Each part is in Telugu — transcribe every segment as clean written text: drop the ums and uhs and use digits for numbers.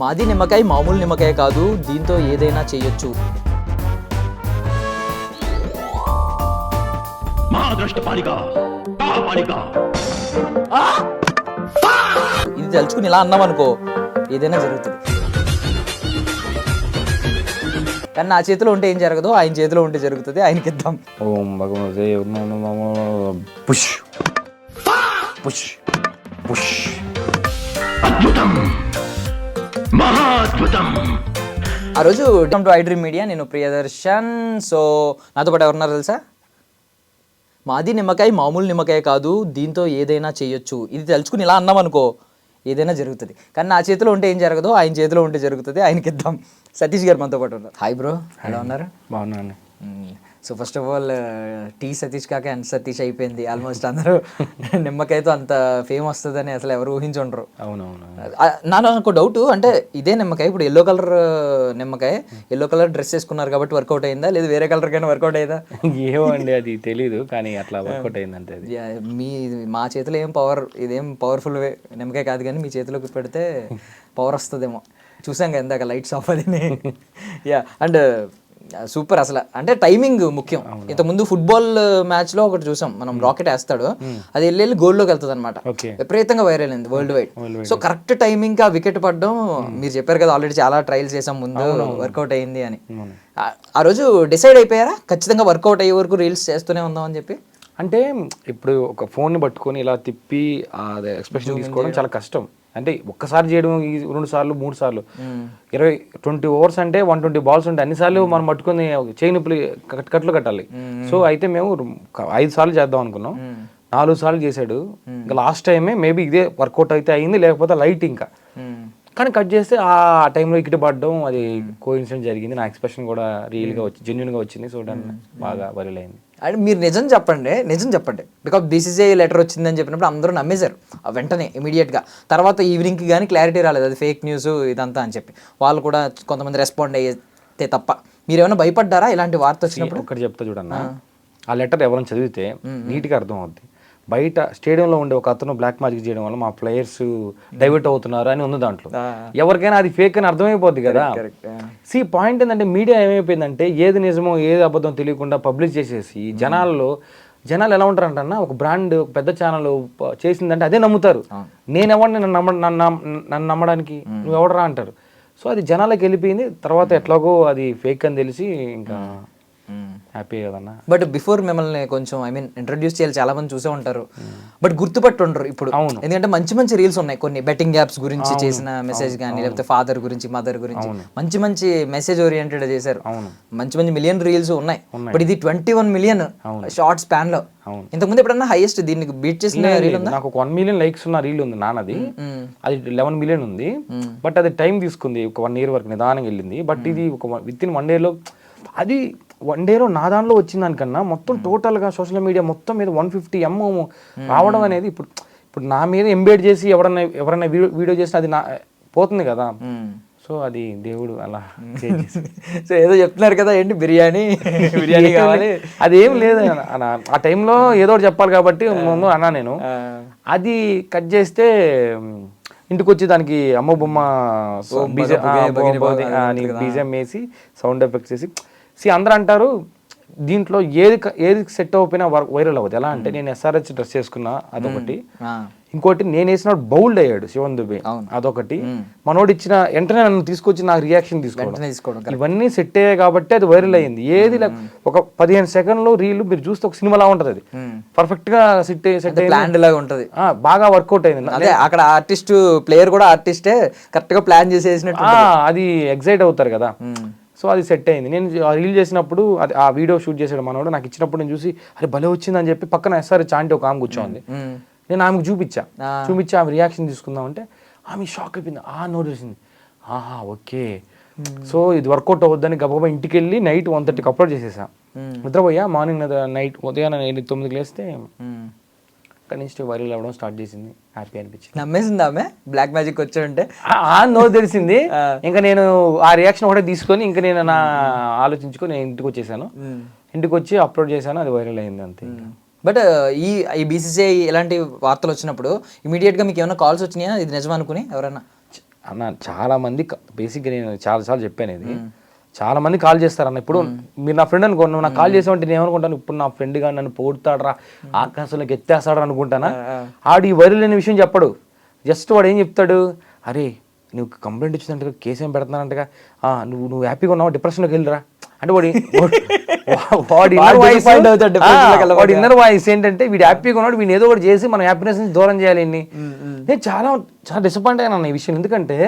మాది నిమ్మకాయ మామూలు నిమ్మకాయ కాదు, దీంతో ఏదైనా చేయొచ్చు. ఇది తెలుసుకుని ఇలా అన్నాం అనుకో, ఏదైనా జరుగుతుంది. కానీ నా చేతిలో ఉంటే ఏం జరగదు, ఆయన చేతిలో ఉంటే జరుగుతుంది. ఆయనకి ఇద్దాం. ఓం భగవతే పుష్ పుష్ పుష్. అద్భుతం, మహాద్భుతం. ఆ రోజు టు ఐ డ్రీమ్ మీడియా, నేను ప్రియదర్శన్. సో నాతో పాటు ఎవరున్నారు తెలుసా? మాది నిమ్మకాయ మామూలు నిమ్మకాయ కాదు, దీంతో ఏదైనా చేయొచ్చు. ఇది తెలుసుకుని ఇలా అన్నాం అనుకో, ఏదైనా జరుగుతుంది. కానీ నా చేతిలో ఉంటే ఏం జరగదు, ఆయన చేతిలో ఉంటే జరుగుతుంది. ఆయనకి ఇద్దాం. సతీష్ గారు మనతో పాటు ఉన్నారు. హాయ్ బ్రో, ఎలా ఉన్నారు? బాగున్నాను. సో ఫస్ట్ ఆఫ్ ఆల్ టీ సతీష్ కాక ఎంత సతీష్ అయిపోయింది. ఆల్మోస్ట్ అందరూ నిమ్మకాయతో అంత ఫేమ్ వస్తుందని అసలు ఎవరు ఊహించుండరు. అవునవును. నాకు డౌట్, అంటే ఇదే నిమ్మకాయ ఇప్పుడు ఎల్లో కలర్ నిమ్మకాయ, ఎల్లో కలర్ డ్రెస్ వేసుకున్నారు కాబట్టి వర్కౌట్ అయిందా, లేదా వేరే కలర్ కైనా వర్కౌట్ అయ్యిందా? ఏమో అండి, అది తెలీదు, కానీ అట్లా వర్కౌట్ అయిందంటే. మా చేతిలో ఏం పవర్, ఇదేం పవర్ఫుల్ నిమ్మకాయ కాదు, కానీ మీ చేతిలోకి పెడితే పవర్ వస్తుందేమో. చూసాం కదా ఇందాక లైట్స్ ఆఫ్ అది. Yeah, and super. అసలు అంటే టైమింగ్ ముఖ్యం. ఇంతకుముందు ఫుట్బాల్ మ్యాచ్ లో ఒకటి చూసాం మనం, రాకెట్ వేస్తాడు, అది వెళ్ళి గోల్ లోకి వెళ్తుంది అనమాట. విపరీతంగా వైరల్ అయింది world wide. So correct timing గా వికెట్ పడడం, మీరు చెప్పారు కదా ఆల్రెడీ చాలా ట్రయల్స్ చేసాం ముందు, వర్కౌట్ అయింది అని. ఆ రోజు డిసైడ్ అయిపోయారా ఖచ్చితంగా వర్కౌట్ అయ్యే వరకు రీల్స్ చేస్తూనే ఉందాం అని చెప్పి? అంటే ఇప్పుడు ఒక ఫోన్ని పట్టుకొని ఇలా తిప్పి అది ఎక్స్ప్రెషన్ తీసుకోవడం చాలా కష్టం. అంటే ఒక్కసారి చేయడం 2 సార్లు 3 సార్లు 20 ఓవర్స్ అంటే 120 బాల్స్ ఉంటాయి. అన్నిసార్లు మనం పట్టుకొని చేయి నొప్పులు కట్లు కట్టాలి. సో అయితే మేము 5 సార్లు చేద్దాం అనుకున్నాం, 4 సార్లు చేశాడు. ఇంకా లాస్ట్ టైమే మేబీ ఇదే వర్కౌట్ అయితే అయింది, లేకపోతే లైట్ ఇంకా. కానీ కట్ చేస్తే ఆ టైంలో ఇక్కడి పడడం, అది కోఇన్సిడెంట్ జరిగింది. నా ఎక్స్ప్రెషన్ కూడా రియల్గా వచ్చి జెన్యున్గా వచ్చింది. సో బాగా వైరల్ అయింది. అండ్ మీరు నిజం చెప్పండి. బికాస్ బీసీసీఐ లెటర్ వచ్చిందని చెప్పినప్పుడు అందరూ నమ్మేశారు వెంటనే, ఇమీడియట్గా. తర్వాత ఈవినింగ్కి కానీ క్లారిటీ రాలేదు, అది ఫేక్ న్యూస్ ఇదంతా అని చెప్పి. వాళ్ళు కూడా కొంతమంది రెస్పాండ్ అయితే తప్ప. మీరు ఏమైనా భయపడ్డారా ఇలాంటి వార్త వచ్చినప్పుడు? ఒకటి చెప్తా చూడన్నా, ఆ లెటర్ ఎవరైనా చదివితే నీట్గా అర్థం అవుద్ది. బయట స్టేడియంలో ఉండే ఒక అతను బ్లాక్ మ్యాజిక్ చేయడం వల్ల మా ప్లేయర్స్ డైవర్ట్ అవుతున్నారు అని ఉంది దాంట్లో. ఎవరికైనా అది ఫేక్ అని అర్థమైపోద్ది కదా. పాయింట్ ఏంటంటే, మీడియా ఏమైపోయిందంటే ఏది నిజమో ఏది అబద్ధం తెలియకుండా పబ్లిష్ చేసేసి జనాలు ఎలా ఉంటారంటన్నా, ఒక బ్రాండ్ ఒక పెద్ద ఛానల్ చేసిందంటే అదే నమ్ముతారు. నేనెవడిని నన్ను నమ్మడానికి, నువ్వు ఎవడరా అంటారు. సో అది జనాలకు వెళ్ళిపోయింది. తర్వాత ఎట్లాగో అది ఫేక్ అని తెలిసి ఇంకా హ్యాపీ కదన్నా. బట్ బిఫోర్ మిమ్మల్ని కొంచెం ఇంట్రడ్యూస్ చేయాలి, చాలా మంది చూసే ఉంటారు, బట్ గుర్తుపట్టుండ్రు ఇప్పుడు. ఎందుకంటే మంచి రీల్స్ ఉన్నాయి, కొన్ని బెట్టింగ్ యాప్స్ గురించి చేసిన మెసేజ్ కానీ, లేకపోతే ఫాదర్ గురించి, మదర్ గురించి మంచి మెసేజ్ ఓరియంటెడ్ చేశారు. మంచి మిలియన్ రీల్స్ ఉన్నాయి. బట్ ఇది 21 మిలియన్ షార్ట్ స్పాన్ లో. ఇంతకుముందు ఎప్పుడన్నా హైయెస్ట్ దీన్ని బీట్ చేసిన రీల్ ఉందా? నాకు 1 మిలియన్ లైక్స్ ఉన్న రీల్ ఉంది నాన్నది, అది 11 మిలియన్ ఉంది. బట్ అది టైం తీసుకుంది, ఒక 1 year వరకు నిదానంగా వెళ్ళింది. బట్ ఇది ఒక విత్ ఇన్ 1 day లో, అది 1 day లో నా దానిలో వచ్చిన దానికన్నా మొత్తం టోటల్గా సోషల్ మీడియా మొత్తం మీద 150M రావడం అనేది ఇప్పుడు నా మీద ఎంబేడ్ చేసి ఎవరైనా వీడియో చేసినా అది నా పోతుంది కదా. సో అది దేవుడు అలా. సో ఏదో చెప్తున్నారు కదా, ఏంటి బిర్యానీ కావాలి, అదేం లేదు ఆ టైంలో ఏదో ఒకటి చెప్పాలి కాబట్టి ముందు అన్నా నేను. అది కట్ చేస్తే ఇంటికి వచ్చి దానికి అమ్మ బొమ్మ బీజం వేసి సౌండ్ ఎఫెక్ట్స్ వేసి అందరూ అంటారు దీంట్లో ఏది సెట్ అవ్వకపోయినా వైరల్ అవ్వదు. ఎలా అంటే, నేను SRH డ్రెస్ చేసుకున్నా అదొకటి, ఇంకోటి నేను వేసిన బౌల్డ్ అయ్యాడు శివన్ దుబే అదొకటి, మనోడు ఇచ్చిన వెంటనే నన్ను తీసుకొచ్చి నాకు రియాక్షన్ తీసుకోవడం, ఇవన్నీ సెట్ అయ్యాయి కాబట్టి అది వైరల్ అయ్యింది. ఏది ఒక 15 సెకండ్లు రీల్ మీరు చూస్తే ఒక సినిమా లా ఉంటది, అది పర్ఫెక్ట్ గా సెట్ లాగా ఉంటది, బాగా వర్కౌట్ అయింది. అదే అక్కడ ఆర్టిస్ట్ ప్లేయర్ కూడా ఆర్టిస్టే కరెక్ట్ గా ప్లాన్ చేసేసినట్టు, అది ఎగ్జైట్ అవుతారు కదా. సో అది సెట్ అయింది. నేను ఆ రీల్ చేసినప్పుడు అది ఆ వీడియో షూట్ చేసాడు మనోడు, నాకు ఇచ్చినప్పుడు నేను చూసి అరే భలే వచ్చిందని చెప్పి పక్కన SRH ఆంటీ ఒక ఆమె కూర్చోంది, నేను ఆమెకు చూపించి ఆమె రియాక్షన్ తీసుకుందాం అంటే ఆమె షాక్ అయిపోయింది. నోట్ చేసింది, ఆహా ఓకే. సో ఇది వర్కౌట్ అవ్వద్దని గబగబా ఇంటికి వెళ్ళి నైట్ 1:30కి అప్లోడ్ చేసేసా. నిద్రపోయా, మార్నింగ్ నైట్ ఉదయాన్నే 9కి లేస్తే కనీసం వైరల్ అవ్వడం స్టార్ట్ చేసింది. హ్యాపీ అనిపించింది. నమ్మేసింది ఆమె బ్లాక్ మ్యాజిక్ వచ్చాడంటే. నో తెలిసింది. ఇంకా నేను ఆ రియాక్షన్ ఒకటే తీసుకొని ఇంకా నేను నా ఆలోచించుకొని నేను ఇంటికి వచ్చేసాను. ఇంటికి వచ్చి అప్లోడ్ చేశాను, అది వైరల్ అయింది అంతే. బట్ ఈ బీసీసీఐ ఇలాంటి వార్తలు వచ్చినప్పుడు ఇమీడియట్గా మీకు ఏమైనా కాల్స్ వచ్చినాయా ఇది నిజం అనుకుని ఎవరన్నా? అన్న చాలా మంది బేసిక్గా నేను చాలాసార్లు చెప్పాను ఇది, చాలా మంది కాల్ చేస్తారన్న. ఇప్పుడు మీరు నా ఫ్రెండ్ అనుకో, నువ్వు నాకు కాల్ చేసావంటే నేను ఏమనుకుంటాను, ఇప్పుడు నా ఫ్రెండ్గా నన్ను పోడుతాడరా, ఆకాశంలోకి ఎత్తేస్తాడు అనుకుంటానా. ఆడు ఈ వైరల్ అనే విషయం చెప్పడు. జస్ట్ వాడు ఏం చెప్తాడు, అరే నువ్వు కంప్లైంట్ ఇచ్చిందంట, కేసు ఏం పెడుతున్నానంటగా, నువ్వు హ్యాపీగా ఉన్నావు, డిప్రెషన్లోకి వెళ్ళిరా అంటే వాడి ఇన్నర్ వాయిస్ ఏంటంటే వీడు హ్యాపీగా ఉన్నాడు, వీడిని ఏదో ఒకటి చేసి మన హ్యాపీనెస్ నుంచి దూరం చేయాలి. నేను చాలా చాలా డిసప్పాయింట్ అయ్యాను ఈ విషయం. ఎందుకంటే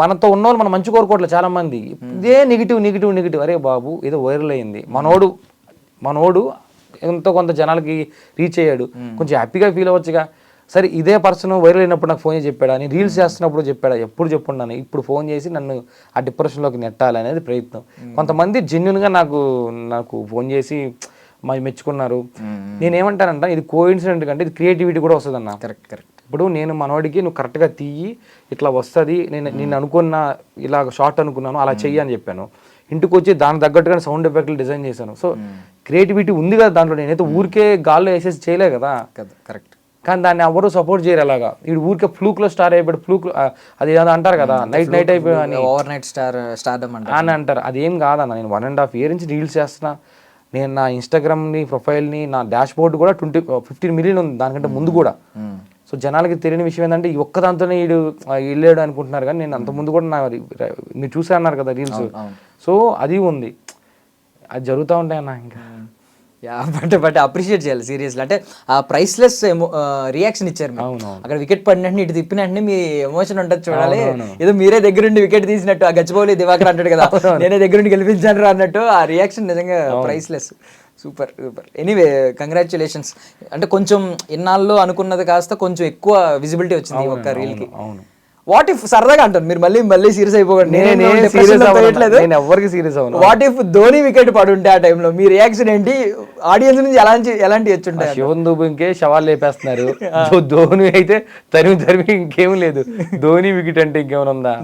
మనతో ఉన్నవాళ్ళు మనం మంచి కోరుకోవట్లేదు చాలా మంది, ఇదే నెగిటివ్. అరే బాబు ఏదో వైరల్ అయింది, మనోడు ఎంతో కొంత జనాలకి రీచ్ అయ్యాడు, కొంచెం హ్యాపీగా ఫీల్ అవ్వచ్చుగా. సరే ఇదే పర్సన్ వైరల్ అయినప్పుడు నాకు ఫోన్ చేసి చెప్పాడా, నేను రీల్స్ చేస్తున్నప్పుడు చెప్పాడా, ఎప్పుడు చెప్పున్నాను, ఇప్పుడు ఫోన్ చేసి నన్ను ఆ డిప్రెషన్లోకి నెట్టాలనేది ప్రయత్నం. కొంతమంది జెన్యున్గా నాకు ఫోన్ చేసి మెచ్చుకున్నారు. నేనేమంటానంట, ఇది కోఇన్సిడెంట్ కంటే ఇది క్రియేటివిటీ కూడా వస్తుంది అన్న. కరెక్ట్. ఇప్పుడు నేను మనోడికి నువ్వు కరెక్ట్గా తీయి ఇట్లా వస్తుంది, నేను అనుకున్న ఇలా షార్ట్ అనుకున్నాను అలా చెయ్యి అని చెప్పాను. ఇంటికి వచ్చి దాని తగ్గట్టుగా సౌండ్ ఎఫెక్ట్లు డిజైన్ చేశాను. సో క్రియేటివిటీ ఉంది కదా దాంట్లో, నేనైతే ఊరికే గాల్లో వేసేసి చేయలే కదా. కరెక్ట్. కానీ దాన్ని ఎవరు సపోర్ట్ చేయరు. అలాగా వీడు ఊరికే ఫ్లూక్లో స్టార్ అయిపోయాడు, ఫ్లూక్ అది ఏదో అంటారు కదా, నైట్ అయిపోయి ఓవర్ నైట్ స్టార్డమ్ అని అంటారు. అది ఏం కాదన్న. నేను 1.5 year నుంచి రీల్స్ చేస్తున్నా. నేను నా ఇన్స్టాగ్రామ్ని ప్రొఫైల్ని నా డాష్ బోర్డ్ కూడా 15 million ఉంది, దానికంటే ముందు కూడా. సో జనాలకి తెలియని విషయం ఏంటంటే ఈ ఒక్కదాంతోనే వీడు వెళ్ళాడు అనుకుంటున్నారు, కానీ నేను అంత ముందు కూడా మీరు చూసే అన్నారు కదా రీల్స్. సో అది ఉంది, అది జరుగుతూ ఉంటాయి అన్న. ఇంకా బట్ అప్రిషియేట్ చేయాలి సీరియస్లీ. అంటే ఆ ప్రైస్లెస్ రియాక్షన్ ఇచ్చారు అక్కడ. వికెట్ పడినట్టు ఇటు తిప్పినట్టు మీ ఎమోషన్ ఉంటుంది చూడాలి. ఏదో మీరే దగ్గరుండి వికెట్ తీసినట్టు, ఆ గచ్చిబౌలి దివాకర్ అంటాడు కదా, నేనే దగ్గరుండి గెలిపించాను అన్నట్టు ఆ రియాక్షన్ నిజంగా ప్రైస్లెస్. సూపర్. Anyway congratulations. అంటే కొంచెం ఇన్నాళ్ళు అనుకున్నది కాస్త కొంచెం ఎక్కువ విజిబిలిటీ వచ్చింది ఒక్క రీల్కి. వాట్ ఇఫ్ సరదాగా అంటారు మీరు మళ్ళీ సీరియస్ అయిపోకండి, ఎవరికి సీరియస్ అవును. వాట్ ఇఫ్ ధోని వికెట్ పడుంటే ఆ టైంలో మీ రియాక్షన్ ఏంటి? ఆడియన్స్ నుంచి ఎలాంటి వచ్చుంటాయి? శివన్ దుబేకే శవాలు లేపేస్తున్నారు, ధోని అయితే తరిమి ఇంకేం లేదు. ధోని వికెట్ అంటే ఇంకేమైనా ఉందా?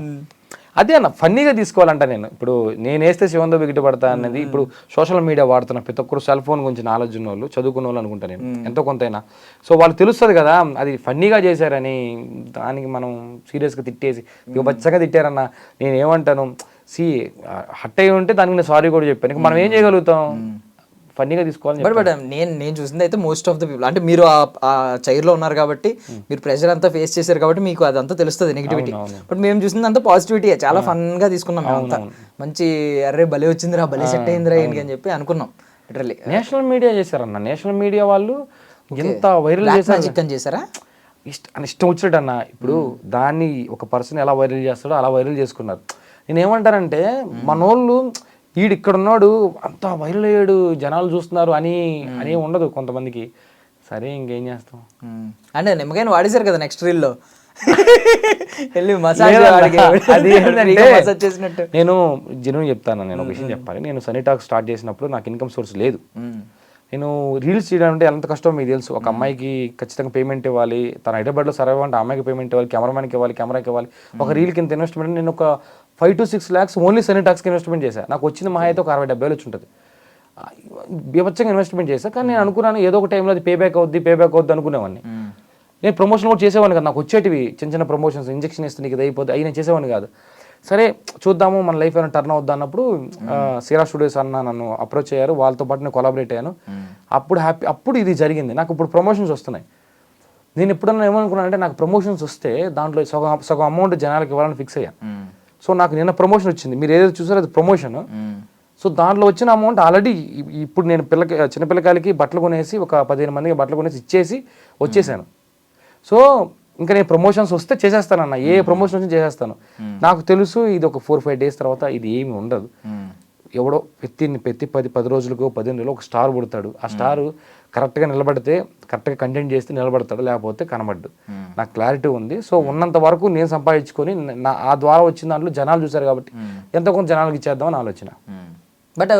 అదే అన్న, ఫన్నీగా తీసుకోవాలంట. ఇప్పుడు నేను వేస్తే శివన్ దుబే వికెట్ పడతా అన్నది. ఇప్పుడు సోషల్ మీడియా వాడుతున్న ప్రతి ఒక్కరు సెల్ ఫోన్ గురించి నాలెడ్జ్ ఉన్న వాళ్ళు, చదువుకున్న వాళ్ళు అనుకుంటా నేను, ఎంతో కొంతైనా. సో వాళ్ళు తెలుస్తుంది కదా అది ఫన్నీగా చేశారని. దానికి మనం సీరియస్గా తిట్టేసి బచ్చగా తిట్టారన్న. నేను ఏమంటాను, హట్ అయ్యి ఉంటే దానికి నేను సారీ కూడా చెప్పాను. మనం ఏం చేయగలుగుతాం, ఫన్నీగా తీసుకోవాలి. బట్ నేను చూసింది అయితే మోస్ట్ ఆఫ్ ద పీపుల్, అంటే మీరు ఆ చైర్లో ఉన్నారు కాబట్టి, మీరు ప్రెషర్ అంతా ఫేస్ చేశారు కాబట్టి మీకు అదంతా తెలుస్తుంది నెగిటివిటీ. బట్ మేము చూసింది అంతా పాజిటివిటీ, చాలా ఫన్గా తీసుకున్నాం. అంతా మంచి అర్రే భలే వచ్చిందిరా, భలే సెట్ అయిందిరా ఏంటి అని చెప్పి అనుకున్నాం. లిటరల్లీ నేషనల్ మీడియా చేశారన్న. నేషనల్ మీడియా వాళ్ళు ఎంత వైరల్ చేశారా, ఇష్టం వచ్చినట్టు అన్న. ఇప్పుడు దాన్ని ఒక పర్సన్ ఎలా వైరల్ చేస్తాడో అలా వైరల్ చేసుకున్నారు. నేను ఏమంటానంటే, మనోళ్ళు వీడు ఇక్కడ ఉన్నాడు అంత వైరల్ అయ్యాడు జనాలు చూస్తున్నారు అని ఉండదు కొంతమందికి. సరే ఇంకేం చేస్తాం అంటే నిమ్మకాయని వాడేశారు కదా నెక్స్ట్ రీల్లో వెళ్ళి చేసినట్టు. నేను జెన్యూన్ చెప్తాను, నేను ఒక విషయం చెప్పాలి. నేను సనీ టాక్ స్టార్ట్ చేసినప్పుడు నాకు ఇన్కమ్ సోర్స్ లేదు. నేను రీల్స్ చేయడం అంటే ఎంత కష్టం మీకు తెలుసు. ఒక అమ్మాయికి ఖచ్చితంగా పేమెంట్ ఇవ్వాలి, తన హైదరాబాద్లో సర్వే అంటే అమ్మాయికి పేమెంట్ ఇవ్వాలి, కెమెరామెన్కి ఇవ్వాలి, కెమెరాకి ఇవ్వాలి. ఒక రీల్కి ఇంత ఇన్వెస్ట్మెంట్. నేను ఒక 5 to 6 lakhs ఓన్లీ సనీ టాక్స్కి ఇన్వెస్ట్మెంట్ చేశాను. నాకు వచ్చింది మహా అయితే ఒక 60-70 వచ్చి ఉంటుంది. బీభత్సంగా ఇన్వెస్ట్మెంట్ చేశాను. కానీ నేను అనుకున్నాను ఏదో ఒక టైంలో అది పేబ్యాక్ అవుద్ది అనుకునేవాడిని. నేను ప్రమోషన్ కూడా చేసేవాడిని కదా, నాకు వచ్చేటివి చిన్న ప్రమోషన్స్, ఇంజెక్షన్ ఇస్తే నీకు ఇది అయిపోద్ది, అవి నేను చేసేవాడిని కాదు. సరే చూద్దాము మన లైఫ్ ఏమైనా టర్న్ అవుద్దా అన్నప్పుడు సీరా స్టూడియోస్ అన్న నన్ను అప్రోచ్ అయ్యారు, వాళ్ళతో పాటు నేను కొలాబరేట్ అయ్యాను. అప్పుడు ఇది జరిగింది. నాకు ఇప్పుడు ప్రమోషన్స్ వస్తున్నాయి. నేను ఎప్పుడన్నా ఏమనుకున్నానంటే, నాకు ప్రమోషన్స్ వస్తే దాంట్లో సగం అమౌంట్ జనాలకు ఇవ్వాలని ఫిక్స్ అయ్యాను. సో నాకు నిన్న ప్రమోషన్ వచ్చింది, మీరు ఏదైతే చూసారో అది ప్రమోషన్. సో దాంట్లో వచ్చిన అమౌంట్ ఆల్రెడీ ఇప్పుడు నేను చిన్న పిల్లకాయలకి బట్టలు కొనేసి ఒక 15 మందికి బట్టలు కొనేసి ఇచ్చేసి వచ్చేసాను. సో ఇంకా నేను ప్రమోషన్స్ వస్తే చేసేస్తానన్న, ఏ ప్రమోషన్ వచ్చి చేసేస్తాను. నాకు తెలుసు ఇది ఒక 4-5 days తర్వాత ఇది ఏమి ఉండదు. ఎవడో ప్రతి 10 రోజులకు 15 రోజులు ఒక స్టార్ పుడతాడు. ఆ స్టార్ కరెక్ట్గా నిలబడితే, కరెక్ట్గా కంటెంట్ చేస్తే నిలబడతాడు, లేకపోతే కనబడ్డు. నాకు క్లారిటీ ఉంది. సో ఉన్నంత వరకు నేను సంపాదించుకొని ఆ ద్వారా వచ్చిన దాంట్లో జనాలు చూశారు కాబట్టి ఎంతో కొంత జనాలకు ఇచ్చేద్దామని ఆలోచన. బట్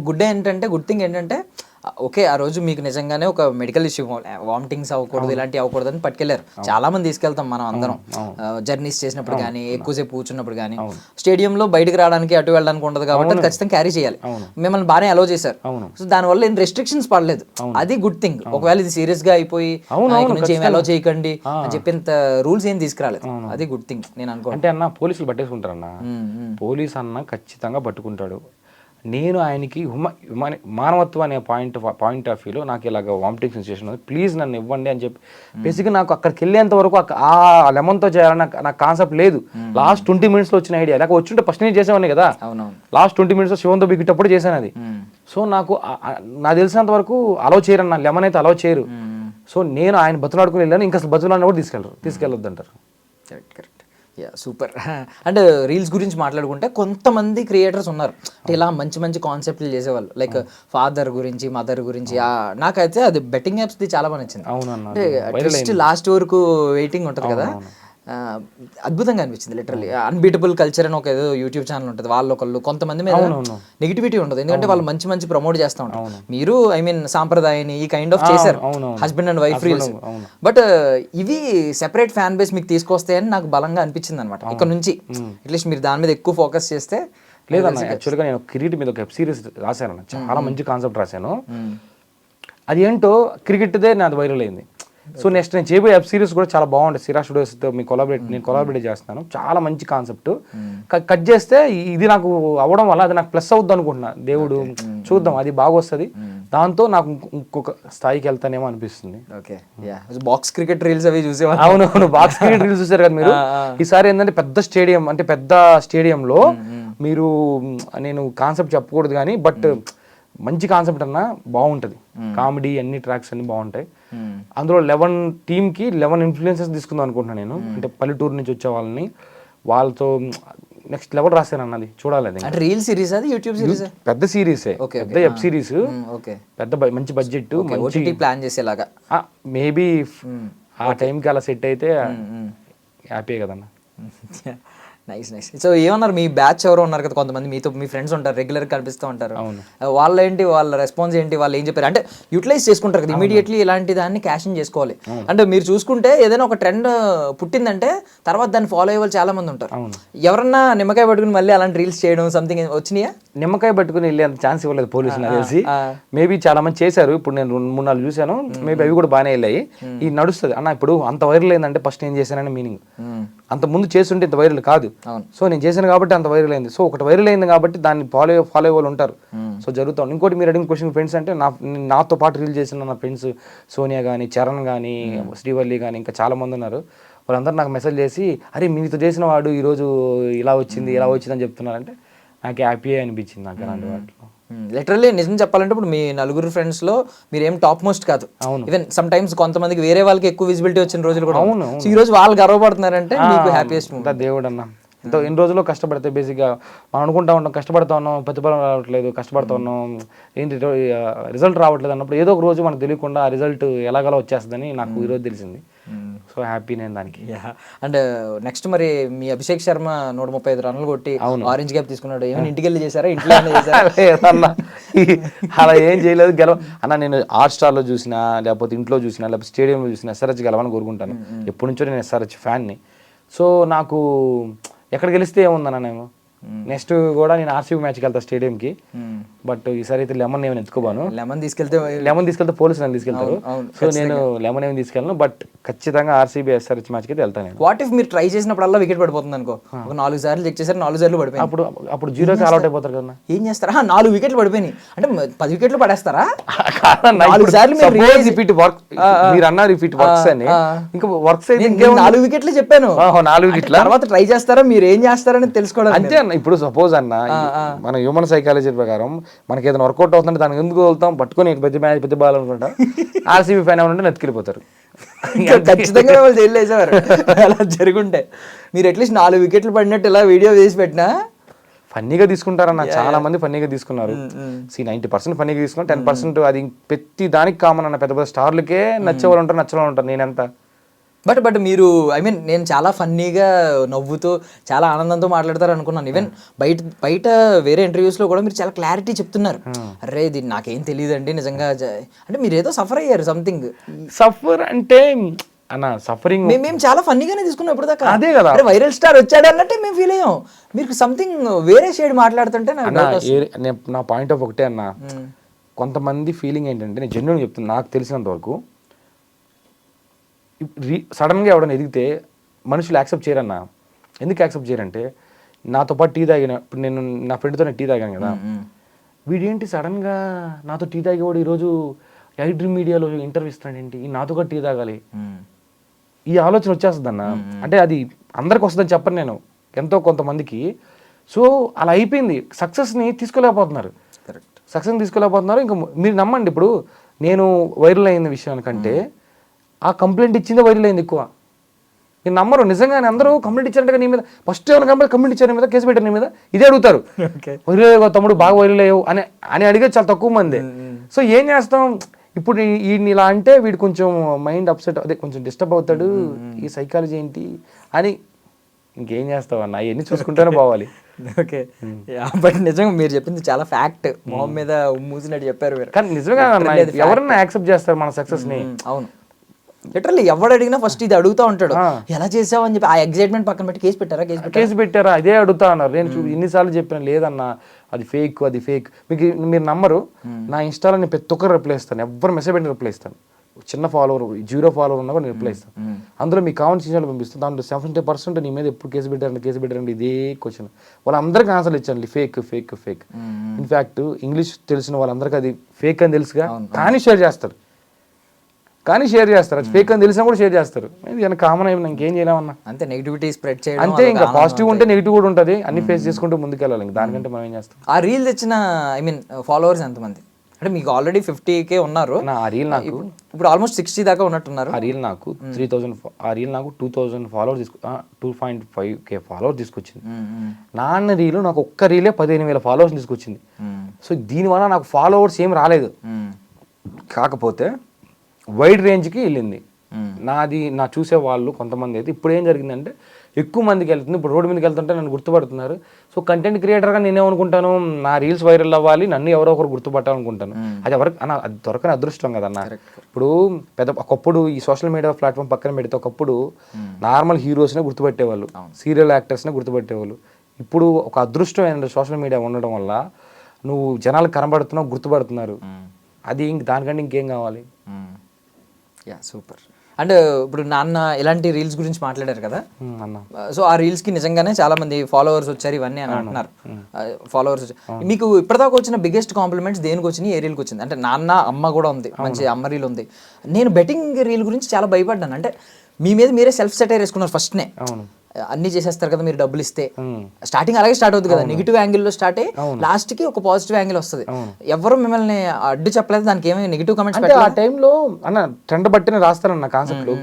గుడ్ థింగ్ ఏంటంటే ఓకే ఆ రోజు మీకు నిజంగానే ఒక మెడికల్ ఇష్యూ, వామిటింగ్స్ అవ్వకూడదు ఇలాంటివి అవ్వకూడదు అని పట్టుకెళ్లారు. చాలా మంది తీసుకెళ్తాం మనం అందరం జర్నీస్ చేసినప్పుడు కానీ ఎక్కువసేపు కూర్చున్నప్పుడు కానీ. స్టేడియంలో బయటకు రావడానికి అటు వెళ్ళడానికి ఉండదు కాబట్టి అది ఖచ్చితంగా క్యారీ చేయాలి. మిమ్మల్ని బాగానే అలో చేశారు. సో దానివల్ల ఏం రెస్ట్రిక్షన్స్ పడలేదు, అది గుడ్ థింగ్. ఒకవేళ ఇది సీరియస్ గా అయిపోయి ఇక్కడ నుంచి ఏమి అలో చేయకండి అని చెప్పేంత రూల్స్ ఏం తీసుకురాలేదు, అది గుడ్ థింగ్ నేను అనుకో. అంటే అన్న పోలీసులు పట్టేసుకుంటారన్న, పోలీస్ అన్న ఖచ్చితంగా పట్టుకుంటాడు. నేను ఆయనకి మానవత్వం అనే పాయింట్ ఆఫ్ వ్యూలో నాకు ఇలాగ వామిటింగ్ సెన్సేషన్ ఉంది, ప్లీజ్ నన్ను ఇవ్వండి అని చెప్పి బేసిక్గా నాకు అక్కడికి వెళ్ళేంత వరకు ఆ లెమన్తో చేయాలని నాకు కాన్సెప్ట్ లేదు. లాస్ట్ 20 minutesలో వచ్చిన ఐడియా, లేక వచ్చుంటే ఫస్ట్ నేను చేసేవాడిని కదా. లాస్ట్ 20 minutesలో శివంతో బిగ్గేటప్పుడు చేశాను అది. సో నాకు తెలిసినంత వరకు అలౌ చేయరన్న, లెమన్ అయితే అలౌ చేయరు. సో నేను ఆయన బతులాడుకుని వెళ్ళాను, ఇంకా అసలు బతులాడిన కూడా తీసుకెళ్ళొద్దు అంటారు. Correct. Yeah super. And reels గురించి మాట్లాడుకుంటే కొంతమంది క్రియేటర్స్ ఉన్నారు అంటే ఇలా మంచి మంచి కాన్సెప్ట్లు చేసేవాళ్ళు, లైక్ ఫాదర్ గురించి మదర్ గురించి. నాకైతే అది బెట్టింగ్ యాప్స్ది చాలా బాగా నచ్చింది. అంటే అట్లీస్ట్ లాస్ట్ వరకు వెయిటింగ్ ఉంటుంది కదా, అద్భుతంగా అనిపించింది. లిటరల్లీ అన్బీటబుల్ కల్చర్ అని ఒక ఏదో యూట్యూబ్ ఛానల్ ఉంటుంది, వాళ్ళు ఒకళ్ళు కొంతమంది మీద నెగిటివిటీ ఉండదు, ఎందుకంటే వాళ్ళు మంచి మంచి ప్రమోట్ చేస్తూ ఉంటారు. మీరు ఐ మీన్ సాంప్రదాయాన్ని ఈ కైండ్ ఆఫ్ చేశారు, husband and wife reels. But ఇవి సెపరేట్ ఫ్యాన్ బేస్ మీకు తీసుకొస్తాయని నాకు బలంగా అనిపించింది అనమాట. ఇక్కడ నుంచి అట్లీస్ట్ మీరు దాని మీద ఎక్కువ ఫోకస్ చేస్తే. లేదన్న, యాక్చువల్గా నేను క్రికెట్ మీద ఒక వెబ్ సిరీస్ రాశాను, చాలా మంచి కాన్సెప్ట్ రాశాను. అది ఏంటో క్రికెట్దే నాది వైరల్ అయింది. సో నెక్స్ట్ నేను చేయబోయే వెబ్ సిరీస్ కూడా చాలా బాగుంటుంది. సిరా స్టూడియోస్తో నేను కొలాబరేట్ చేస్తాను. చాలా మంచి కాన్సెప్ట్. కట్ చేస్తే ఇది నాకు అవ్వడం వల్ల అది నాకు ప్లస్ అవుద్ది అనుకుంటున్నా. దేవుడు చూద్దాం, అది బాగా వస్తుంది. దాంతో నాకు ఇంకొక స్థాయికి వెళ్తానేమో అనిపిస్తుంది. ఓకే, బాక్స్ క్రికెట్ రీల్స్ అవి చూసేవాళ్ళు. అవునవును, బాక్స్ క్రికెట్ రీల్స్ చూసారు కదా మీరు. ఈసారి ఏంటంటే పెద్ద స్టేడియంలో మీరు, నేను కాన్సెప్ట్ చెప్పకూడదు కానీ, బట్ మంచి కాన్సెప్ట్ అన్నా బాగుంటుంది. కామెడీ అన్ని ట్రాక్స్ అన్ని బాగుంటాయి. అందులో 11 టీమ్కి 11 ఇన్ఫ్లుయెన్సెస్ తీసుకుందాం అనుకుంటున్నాను నేను. అంటే పల్లెటూరు నుంచి వచ్చే వాళ్ళని, వాళ్ళతో నెక్స్ట్ లెవెల్ రాశాను అన్నది చూడాలి. అది రీల్ సిరీస్, అది యూట్యూబ్ సిరీస్, పెద్ద సిరీసే, పెద్ద వెబ్ సిరీస్, పెద్ద మంచి బడ్జెట్, మంచి ప్లాన్ చేసేలాగా. మేబీ ఆ టైంకి అలా సెట్ అయితే హ్యాపీ కదన్న. నైస్. సో ఏమన్నారు మీ బ్యాచ్ ఎవరో ఉన్నారు కదా కొంతమంది, మీతో మీ ఫ్రెండ్స్ ఉంటారు, రెగ్యులర్ కనిపిస్తూ ఉంటారు, వాళ్ళు ఏంటి, వాళ్ళ రెస్పాన్స్ ఏంటి, వాళ్ళు ఏం చెప్పారు? అంటే యూటిలైజ్ చేసుకుంటారు కదా ఇమీడియట్లీ, ఇలాంటి దాన్ని క్యాషింగ్ చేసుకోవాలి. అంటే మీరు చూసుకుంటే ఏదైనా ఒక ట్రెండ్ పుట్టిందంటే తర్వాత దాన్ని ఫాలో అయ్యే వాళ్ళు చాలా మంది ఉంటారు. ఎవరన్నా నిమ్మకాయ పట్టుకుని మళ్ళీ అలాంటి రీల్స్ చేయడం సంథింగ్ వచ్చినాయా? నిమ్మకాయ పట్టుకుని వెళ్ళి అంత ఛాన్స్ ఇవ్వలేదు పోలీసులు నాకు తెలిసి. మేబీ చాలా మంది చేశారు, ఇప్పుడు నేను 3-4 చూశాను, మేబీ అవి కూడా బాగానే వెళ్ళాయి. ఇది నడుస్తుంది అన్న. ఇప్పుడు అంత వైరల్ అయిందంటే ఫస్ట్ ఏం చేశానని మీనింగ్, అంత ముందు చేస్తుంటే ఇంత వైరల్ కాదు. సో నేను చేశాను కాబట్టి అంత వైరల్ అయింది. సో ఒకటి వైరల్ అయింది కాబట్టి దాన్ని ఫాలో అయ్యే వాళ్ళు ఉంటారు. సో జరుగుతాం. ఇంకోటి మీరు అడిగిన క్వశ్చన్, ఫ్రెండ్స్ అంటే నాతో పాటు రీల్ చేసిన నా ఫ్రెండ్స్ సోనియా కానీ, చరణ్ కానీ, శ్రీవల్లి కానీ, ఇంకా చాలా మంది ఉన్నారు. వాళ్ళందరూ నాకు మెసేజ్ చేసి, అరే మీతో చేసిన వాడు ఈరోజు ఇలా వచ్చింది అని చెప్తున్నారంటే నాకు హ్యాపీ అనిపించింది. నాకు అలాంటి వాటిలో లిటరల్లీ నిజం చెప్పాలంటే ఇప్పుడు మీ 4 ఫ్రెండ్స్ లో మీరు ఏం టాప్ మోస్ట్ కాదు. ఈవెన్ సమ్ టైమ్స్ కొంతమందికి వేరే వాళ్ళకి ఎక్కువ విజిబిలిటీ వచ్చిన రోజులు కూడా. సో ఈ రోజు వాళ్ళు గర్వపడుతున్నారంటే మీకు హ్యాపీయెస్ట్ మూమెంట్. దేవుడు అన్న, ఎన్ని రోజుల్లో కష్టపడితే బేసిక్గా మనం అనుకుంటా ఉన్నాం, కష్టపడతా ఉన్నాం, ప్రతిఫలం రావట్లేదు, కష్టపడతా ఉన్నాం, ఏంటి రిజల్ట్ రావట్లేదు అన్నప్పుడు ఏదో ఒక రోజు మనకు తెలియకుండా ఆ రిజల్ట్ ఎలాగలా వచ్చేస్తుందని నాకు ఈరోజు తెలిసింది. సో హ్యాపీ నేను దానికి. అండ్ నెక్స్ట్ మరి మీ అభిషేక్ శర్మ 135 రన్లు కొట్టి ఆరెంజ్ క్యాప్ తీసుకున్నాడు, ఏమైనా ఇంటికి వెళ్ళి చేశారా, ఇంట్లో లేదన్నా అలా ఏం చేయలేదు. అన్న నేను హాట్‌స్టార్లో చూసినా, లేకపోతే ఇంట్లో చూసినా, లేకపోతే స్టేడియంలో చూసినా SRH గెలవాలని కోరుకుంటాను. ఎప్పటి నుంచో నేను SRH ఫ్యాన్ని. సో నాకు ఎక్కడ గెలిస్తే ఏముందన్నా, నేను నెక్స్ట్ కూడా నేను ఆర్సీబీ మ్యాచ్కి వెళ్తా స్టేడియంకి. బట్ ఈసారి అయితే లెమన్ ఏమైనా ఎత్తుకోబాను. లెమన్ తీసుకెళ్తే పోలీసులు నన్ను తీసుకెళ్తారు. సో నేను లెమన్ ఏమి తీసుకెళ్ళను, బట్ ఖచ్చితంగా ఆర్సీబీ SRH మ్యాచ్కి అయితే వెళ్తాను. వాట్ ఇఫ్ మీరు ట్రై చేసినప్పుడల్లా వికెట్ పడిపోతుంది అనుకో, ఒక 4 సార్లు చెక్ చేశారు, 4 సార్లు పడిపోయి, అప్పుడు 0కి ఆల్అౌట్ అయిపోతారు కదా. ఏం చేస్తారా? 4 వికెట్లు పడిపోయినాయి అంటే 10 వికెట్లు పడేస్తారా? 4 సార్లు మీరు అన్నారు రిపీట్ వర్క్స్ అని, ఇంకా వర్క్స్ అయితే 4 వికెట్లు చెప్పాను. 4 వికెట్ల తర్వాత ట్రై చేస్తారా, మీరు ఏం చేస్తారని తెలుసుకోవడం అంతే అన్న. ఇప్పుడు సపోజ్ అన్న, మన హ్యూమన్ సైకాలజీ ప్రకారం మనకి ఏదైనా వర్కౌట్ అవుతుంటే దానికి ఎందుకు వెళ్తాం, పట్టుకొని పెద్ద బాల్ అనుకుంటా. ఆర్సీబీ ఫ్యాన్ ఏమంటే నెత్తుకెళ్ళిపోతారు. ఖచ్చితంగా వాళ్ళు జైలు వేసేవారు అలా జరుగుంటే. మీరు అట్లీస్ట్ 4 వికెట్లు పడినట్టు ఇలా వీడియో వేసి పెట్టినా ఫన్నీగా తీసుకుంటారన్న. చాలా మంది ఫన్నీగా తీసుకున్నారు. 90% ఫన్నీగా తీసుకున్నారు, 10% అది ప్రతి దానికి కామన్ అన్న. పెద్ద స్టార్లకే నచ్చేవాళ్ళు ఉంటారు, నచ్చే వాళ్ళు ఉంటారు. నేనెంత బట్ మీరు ఐ మీన్ నేను చాలా ఫన్నీగా నవ్వుతూ చాలా ఆనందంతో మాట్లాడతారు అనుకున్నాను. ఈవెన్ బయట వేరే ఇంటర్వ్యూస్లో కూడా మీరు చాలా క్లారిటీ చెప్తున్నారు. అరే ఇది నాకేం తెలియదండి నిజంగా, అంటే మీరు ఏదో సఫర్ అయ్యారు సంథింగ్. సఫర్ అంటే అన్న సఫరింగ్ మేము చాలా ఫన్నీగానే తీసుకున్నాం ఇప్పుడు దాకా. అదే కదా, వైరల్ స్టార్ వచ్చాడు అన్నట్టే మేము ఫీల్ అయ్యాం. మీరు సంథింగ్ వేరే షేడ్ మాట్లాడుతుంటే నా పాయింట్ ఆఫ్ ఒకటే అన్న, కొంతమంది ఫీలింగ్ ఏంటంటే, నేను జెన్యున్ చెప్తున్నా, నాకు తెలిసినంత వరకు సడన్గా ఎవడన్నా ఎదిగితే మనుషులు యాక్సెప్ట్ చేయరన్న. ఎందుకు యాక్సెప్ట్ చేయరంటే, నాతో పాటు టీ తాగిన, ఇప్పుడు నేను నా ఫ్రెండ్తో టీ తాగాను కదా, వీడేంటి సడన్గా నాతో టీ తాగేవాడు ఈరోజు ఐడ్రీమ్ మీడియాలో ఇంటర్వ్యూ ఇస్తాడేంటి, నాతో కూడా టీ తాగాలి, ఈ ఆలోచన వచ్చేస్తుంది అన్న. అంటే అది అందరికి వస్తుందని చెప్పను నేను, ఎంతో కొంతమందికి. సో అలా అయిపోయింది, సక్సెస్ని తీసుకోలేకపోతున్నారు. సక్సెస్ని తీసుకోలేకపోతున్నారు. ఇంకా మీరు నమ్మండి, ఇప్పుడు నేను వైరల్ అయిన విషయానికంటే ఆ కంప్లైంట్ ఇచ్చిందే వైరల్ అయింది ఎక్కువ. నేను నమ్మరు నిజంగానే, అందరూ కంప్లైంట్ ఇచ్చారంటే నీ మీద ఫస్ట్ ఏమైనా కంప్లైంట్ ఇచ్చారు నీ మీద, కేసు పెట్టారు నీ మీద, ఇదే అడుగుతారు. వైరల్ అయ్యో తమ్ముడు, బాగా వైరల్ అయ్యావు అని అడిగేది చాలా తక్కువ మంది. సో ఏం చేస్తాం ఇప్పుడు, వీడిని ఇలా అంటే వీడు కొంచెం మైండ్ అప్సెట్, అదే కొంచెం డిస్టర్బ్ అవుతాడు, ఈ సైకాలజీ ఏంటి అని. ఇంకేం చేస్తావు అన్న, అవన్నీ చూసుకుంటూనే పోవాలి. ఓకే, బట్ నిజంగా మీరు చెప్పింది చాలా ఫ్యాక్ట్, మొహం మీద మూసినట్టు చెప్పారు మీరు. కానీ నిజంగా ఎవరన్నా యాక్సెప్ట్ చేస్తారు మన సక్సెస్ని. అవును, లిటరల్లీ ఎవడు అడిగినా ఫస్ట్ ఇది అడుగుతా ఉంటాడు, ఎలా చేసావు అని చెప్పి. ఆ ఎగ్జైట్మెంట్ పక్కన పెట్టి కేసు పెట్టారా ఇదే అడుగుతా అన్నారు. నేను ఇన్నిసార్లు చెప్పిన, లేదన్నా అది ఫేక్, అది ఫేక్. మీరు నమ్మరు, నా ఇన్స్టాలో నేను ప్రతి ఒక్కరు రిప్లై ఇస్తాను, ఎవరు మెసేజ్ పెట్టి రిప్లై ఇస్తాను. చిన్న ఫాలోవర్, 0 ఫాలోవర్ ఉన్నా కూడా నేను రిప్లై ఇస్తాను. అందులో మీ కామెంట్స్ ఇన్స్టాలో పంపిస్తాను. దాంట్లో 70% నీ మీద ఎప్పుడు కేసు పెట్టారండి ఇదే క్వశ్చన్. వాళ్ళందరికీ ఆన్సర్లు ఇచ్చాను, fake fake fake. In fact English తెలిసిన వాళ్ళందరికీ అది ఫేక్ అని తెలుసుగా, కానీ షేర్ చేస్తారు. అది ఫేక్ అని తెలిసినా కూడా షేర్ చేస్తారు. ఇది కామన్ అయిపోయింది, ఇంకేం చేయలేమన్నా. అంతే, నెగిటివిటీ స్ప్రెడ్ చేయడం అంతే. ఇంకా పాజిటివ్ ఉంటే నెగిటివ్ కూడా ఉంటుంది, అన్ని ఫేస్ చేసుకుంటూ ముందుకెళ్ళాలి. దానికంటే మనం ఏం చేస్తాం. ఆ రీల్ తెచ్చిన ఐ మీన్ ఫాలోవర్స్ ఎంతమంది? అంటే మీకు ఆల్రెడీ 50K ఉన్నారు. ఆ రీల్ నాకు ఇప్పుడు ఆల్మోస్ట్ 60 దాకా ఉన్నట్టున్నారు. ఆ రీల్ నాకు 3000, ఆ రీల్ నాకు 2000 ఫాలోవర్స్ 2.5K ఫాలోవర్స్ తీసుకొచ్చింది. నాన్న రీలు నాకు ఒక్క రీలే 15,000 ఫాలోవర్స్ తీసుకొచ్చింది. సో దీనివల్ల నాకు ఫాలోవర్స్ ఏం రాలేదు, కాకపోతే వైడ్ రేంజ్కి వెళ్ళింది నాది. నా చూసే వాళ్ళు కొంతమంది అయితే ఇప్పుడు ఏం జరిగిందంటే ఎక్కువ మందికి వెళ్తుంది. ఇప్పుడు రోడ్డు మీదకి వెళ్తుంటే నన్ను గుర్తుపడుతున్నారు. సో కంటెంట్ క్రియేటర్గా నేనేమనుకుంటాను, నా రీల్స్ వైరల్ అవ్వాలి, నన్ను ఎవరో ఒకరు గుర్తుపట్టాలనుకుంటాను. అది అది దొరకని అదృష్టం కదన్న. ఇప్పుడు ఒకప్పుడు ఈ సోషల్ మీడియా ప్లాట్ఫామ్ పక్కన పెడితే ఒకప్పుడు నార్మల్ హీరోస్నే గుర్తుపెట్టేవాళ్ళు, సీరియల్ యాక్టర్స్నే గుర్తుపెట్టేవాళ్ళు. ఇప్పుడు ఒక అదృష్టం ఏంటంటే సోషల్ మీడియా ఉండడం వల్ల నువ్వు జనాలకు కనబడుతున్నావు, గుర్తుపడుతున్నారు. అది దానికంటే ఇంకేం కావాలి. Yeah, super. అండ్ ఇప్పుడు నాన్న ఇలాంటి రీల్స్ గురించి మాట్లాడారు కదా, సో ఆ రీల్స్ కి నిజంగానే చాలా మంది ఫాలోవర్స్ వచ్చారు ఇవన్నీ అని అంటున్నారు. ఫాలోవర్స్ వచ్చారు. మీకు ఇప్పటిదాకా వచ్చిన బిగ్గెస్ట్ కాంప్లిమెంట్స్ దేనికి వచ్చినాయి, ఏ రీల్కి వచ్చింది? అంటే నాన్న, అమ్మ కూడా ఉంది, మంచి అమ్మ రీల్ ఉంది. నేను బెట్టింగ్ రీల్ గురించి చాలా భయపడ్డాను. అంటే మీ మీద మీరే సెల్ఫ్ సెటైర్ వేసుకున్నారు ఫస్ట్నే, అన్ని చేసేస్తారు కదా మీరు డబ్బులు ఇస్తే. స్టార్టింగ్ అలాగే స్టార్ట్ అవుతుంది కదా, నెగిటివ్ యాంగిల్లో స్టార్ట్ అయ్యి లాస్ట్ కి ఒక పాజిటివ్ యాంగిల్ వస్తుంది. ఎవరు మిమ్మల్ని అడ్డు చెప్పలేదు, దానికి ఏమైనా నెగిటివ్ కామెంట్స్ పెట్టారు? ఆ టైంలో అన్న ట్రెండ్ బట్టినే రాస్తారన్న కాన్సెప్ట్లు.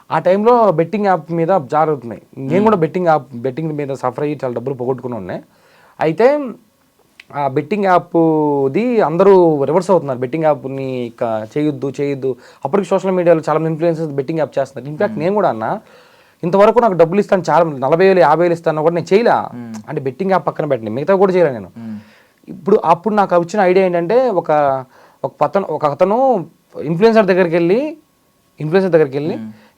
ఆ టైంలో బెట్టింగ్ యాప్ మీద జారుతున్నాయి. నేను కూడా బెట్టింగ్ మీద సఫర్ అయ్యి చాలా డబ్బులు పోగొట్టుకుని ఉన్నాయి. అయితే ఆ బెట్టింగ్ యాప్ది అందరూ రివర్స్ అవుతున్నారు, బెట్టింగ్ యాప్ని చేయొద్దు. అప్పటికి సోషల్ మీడియాలో చాలా మంది ఇన్ఫ్లుయెన్సర్స్ బెట్టింగ్ యాప్ చేస్తున్నారు. ఇన్ఫాక్ట్ నేను కూడా అన్న, ఇంతవరకు నాకు డబ్బులు ఇస్తాను, చాలా 40,000 50,000 ఇస్తాను కూడా నేను చేయలే. అంటే బెట్టింగ్ యాప్ పక్కన పెట్టండి, మిగతా కూడా చేయలే నేను. అప్పుడు నాకు వచ్చిన ఐడియా ఏంటంటే, ఒక అతను ఇన్ఫ్లుయెన్సర్ దగ్గరికి వెళ్ళి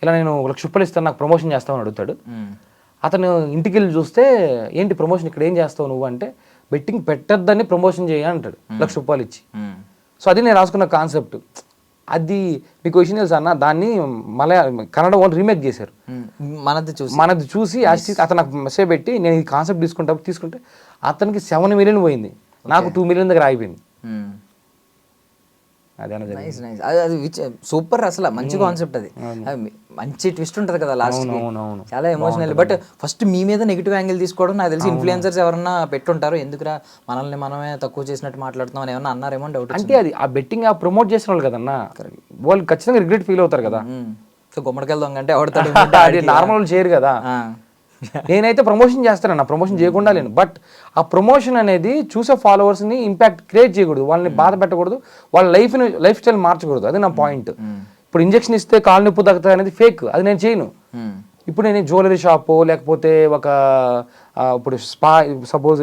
ఇలా నేను 1,00,000 రూపాయలు ఇస్తాను, నాకు ప్రమోషన్ చేస్తామని అడుగుతాడు. అతను ఇంటికి వెళ్ళి చూస్తే, ఏంటి ప్రమోషన్, ఇక్కడ ఏం చేస్తావు నువ్వు అంటే, బెట్టింగ్ పెట్టద్దని ప్రమోషన్ చేయ అంటాడు 1,00,000 రూపాయలు ఇచ్చి. సో అది నేను రాసుకున్న కాన్సెప్ట్. అది మీకు విషయం తెలుసా అన్న, దాన్ని కన్నడ వాళ్ళు రీమేక్ చేశారు. మనది చూసి అతను నాకు మెసేజ్ పెట్టి, నేను ఈ కాన్సెప్ట్ తీసుకుంటే అతనికి 7 million పోయింది, నాకు 2 million దగ్గర ఆగిపోయింది. సూపర్, అసలు మంచి కాన్సెప్ట్. అది మంచి ట్విస్ట్ ఉంటుంది కదా లాస్ట్, చాలా ఎమోషనల్. బట్ ఫస్ట్ మీ మీద నెగిటివ్ యాంగిల్ తీసుకోవడం, నాకు తెలిసి ఇన్ఫ్లుయెన్సర్స్ ఎవరన్నా పెట్టుంటారు, ఎందుకురా మనల్ని మనమే తక్కువ చేసినట్టు మాట్లాడుతున్నాం అని ఏమన్నా అన్నారేమో డౌట్. అంటే అది ఆ బెట్టింగ్ యాప్ ప్రమోట్ చేసిన వాళ్ళు కదన్నా, వాళ్ళు ఖచ్చితంగా రిగ్రెట్ ఫీల్ అవుతారు కదా. సో గుమ్మడికాయలు దొంగ అంటే అది నార్మల్ చేయరు కదా. నేనైతే ప్రమోషన్ చేస్తానన్న, ప్రమోషన్ చేయకుండా లేను. బట్ ఆ ప్రమోషన్ అనేది చూసే ఫాలోవర్స్ని ఇంపాక్ట్ క్రియేట్ చేయకూడదు, వాళ్ళని బాధ పెట్టకూడదు, వాళ్ళ లైఫ్ స్టైల్ మార్చకూడదు. అది నా పాయింట్. ఇప్పుడు ఇంజెక్షన్ ఇస్తే కాలు నొప్పి తగ్గుతుంది అనేది ఫేక్, అది నేను చేయను. ఇప్పుడు నేను జ్యువెలరీ షాపు లేకపోతే ఒక ఇప్పుడు స్పా సపోజ్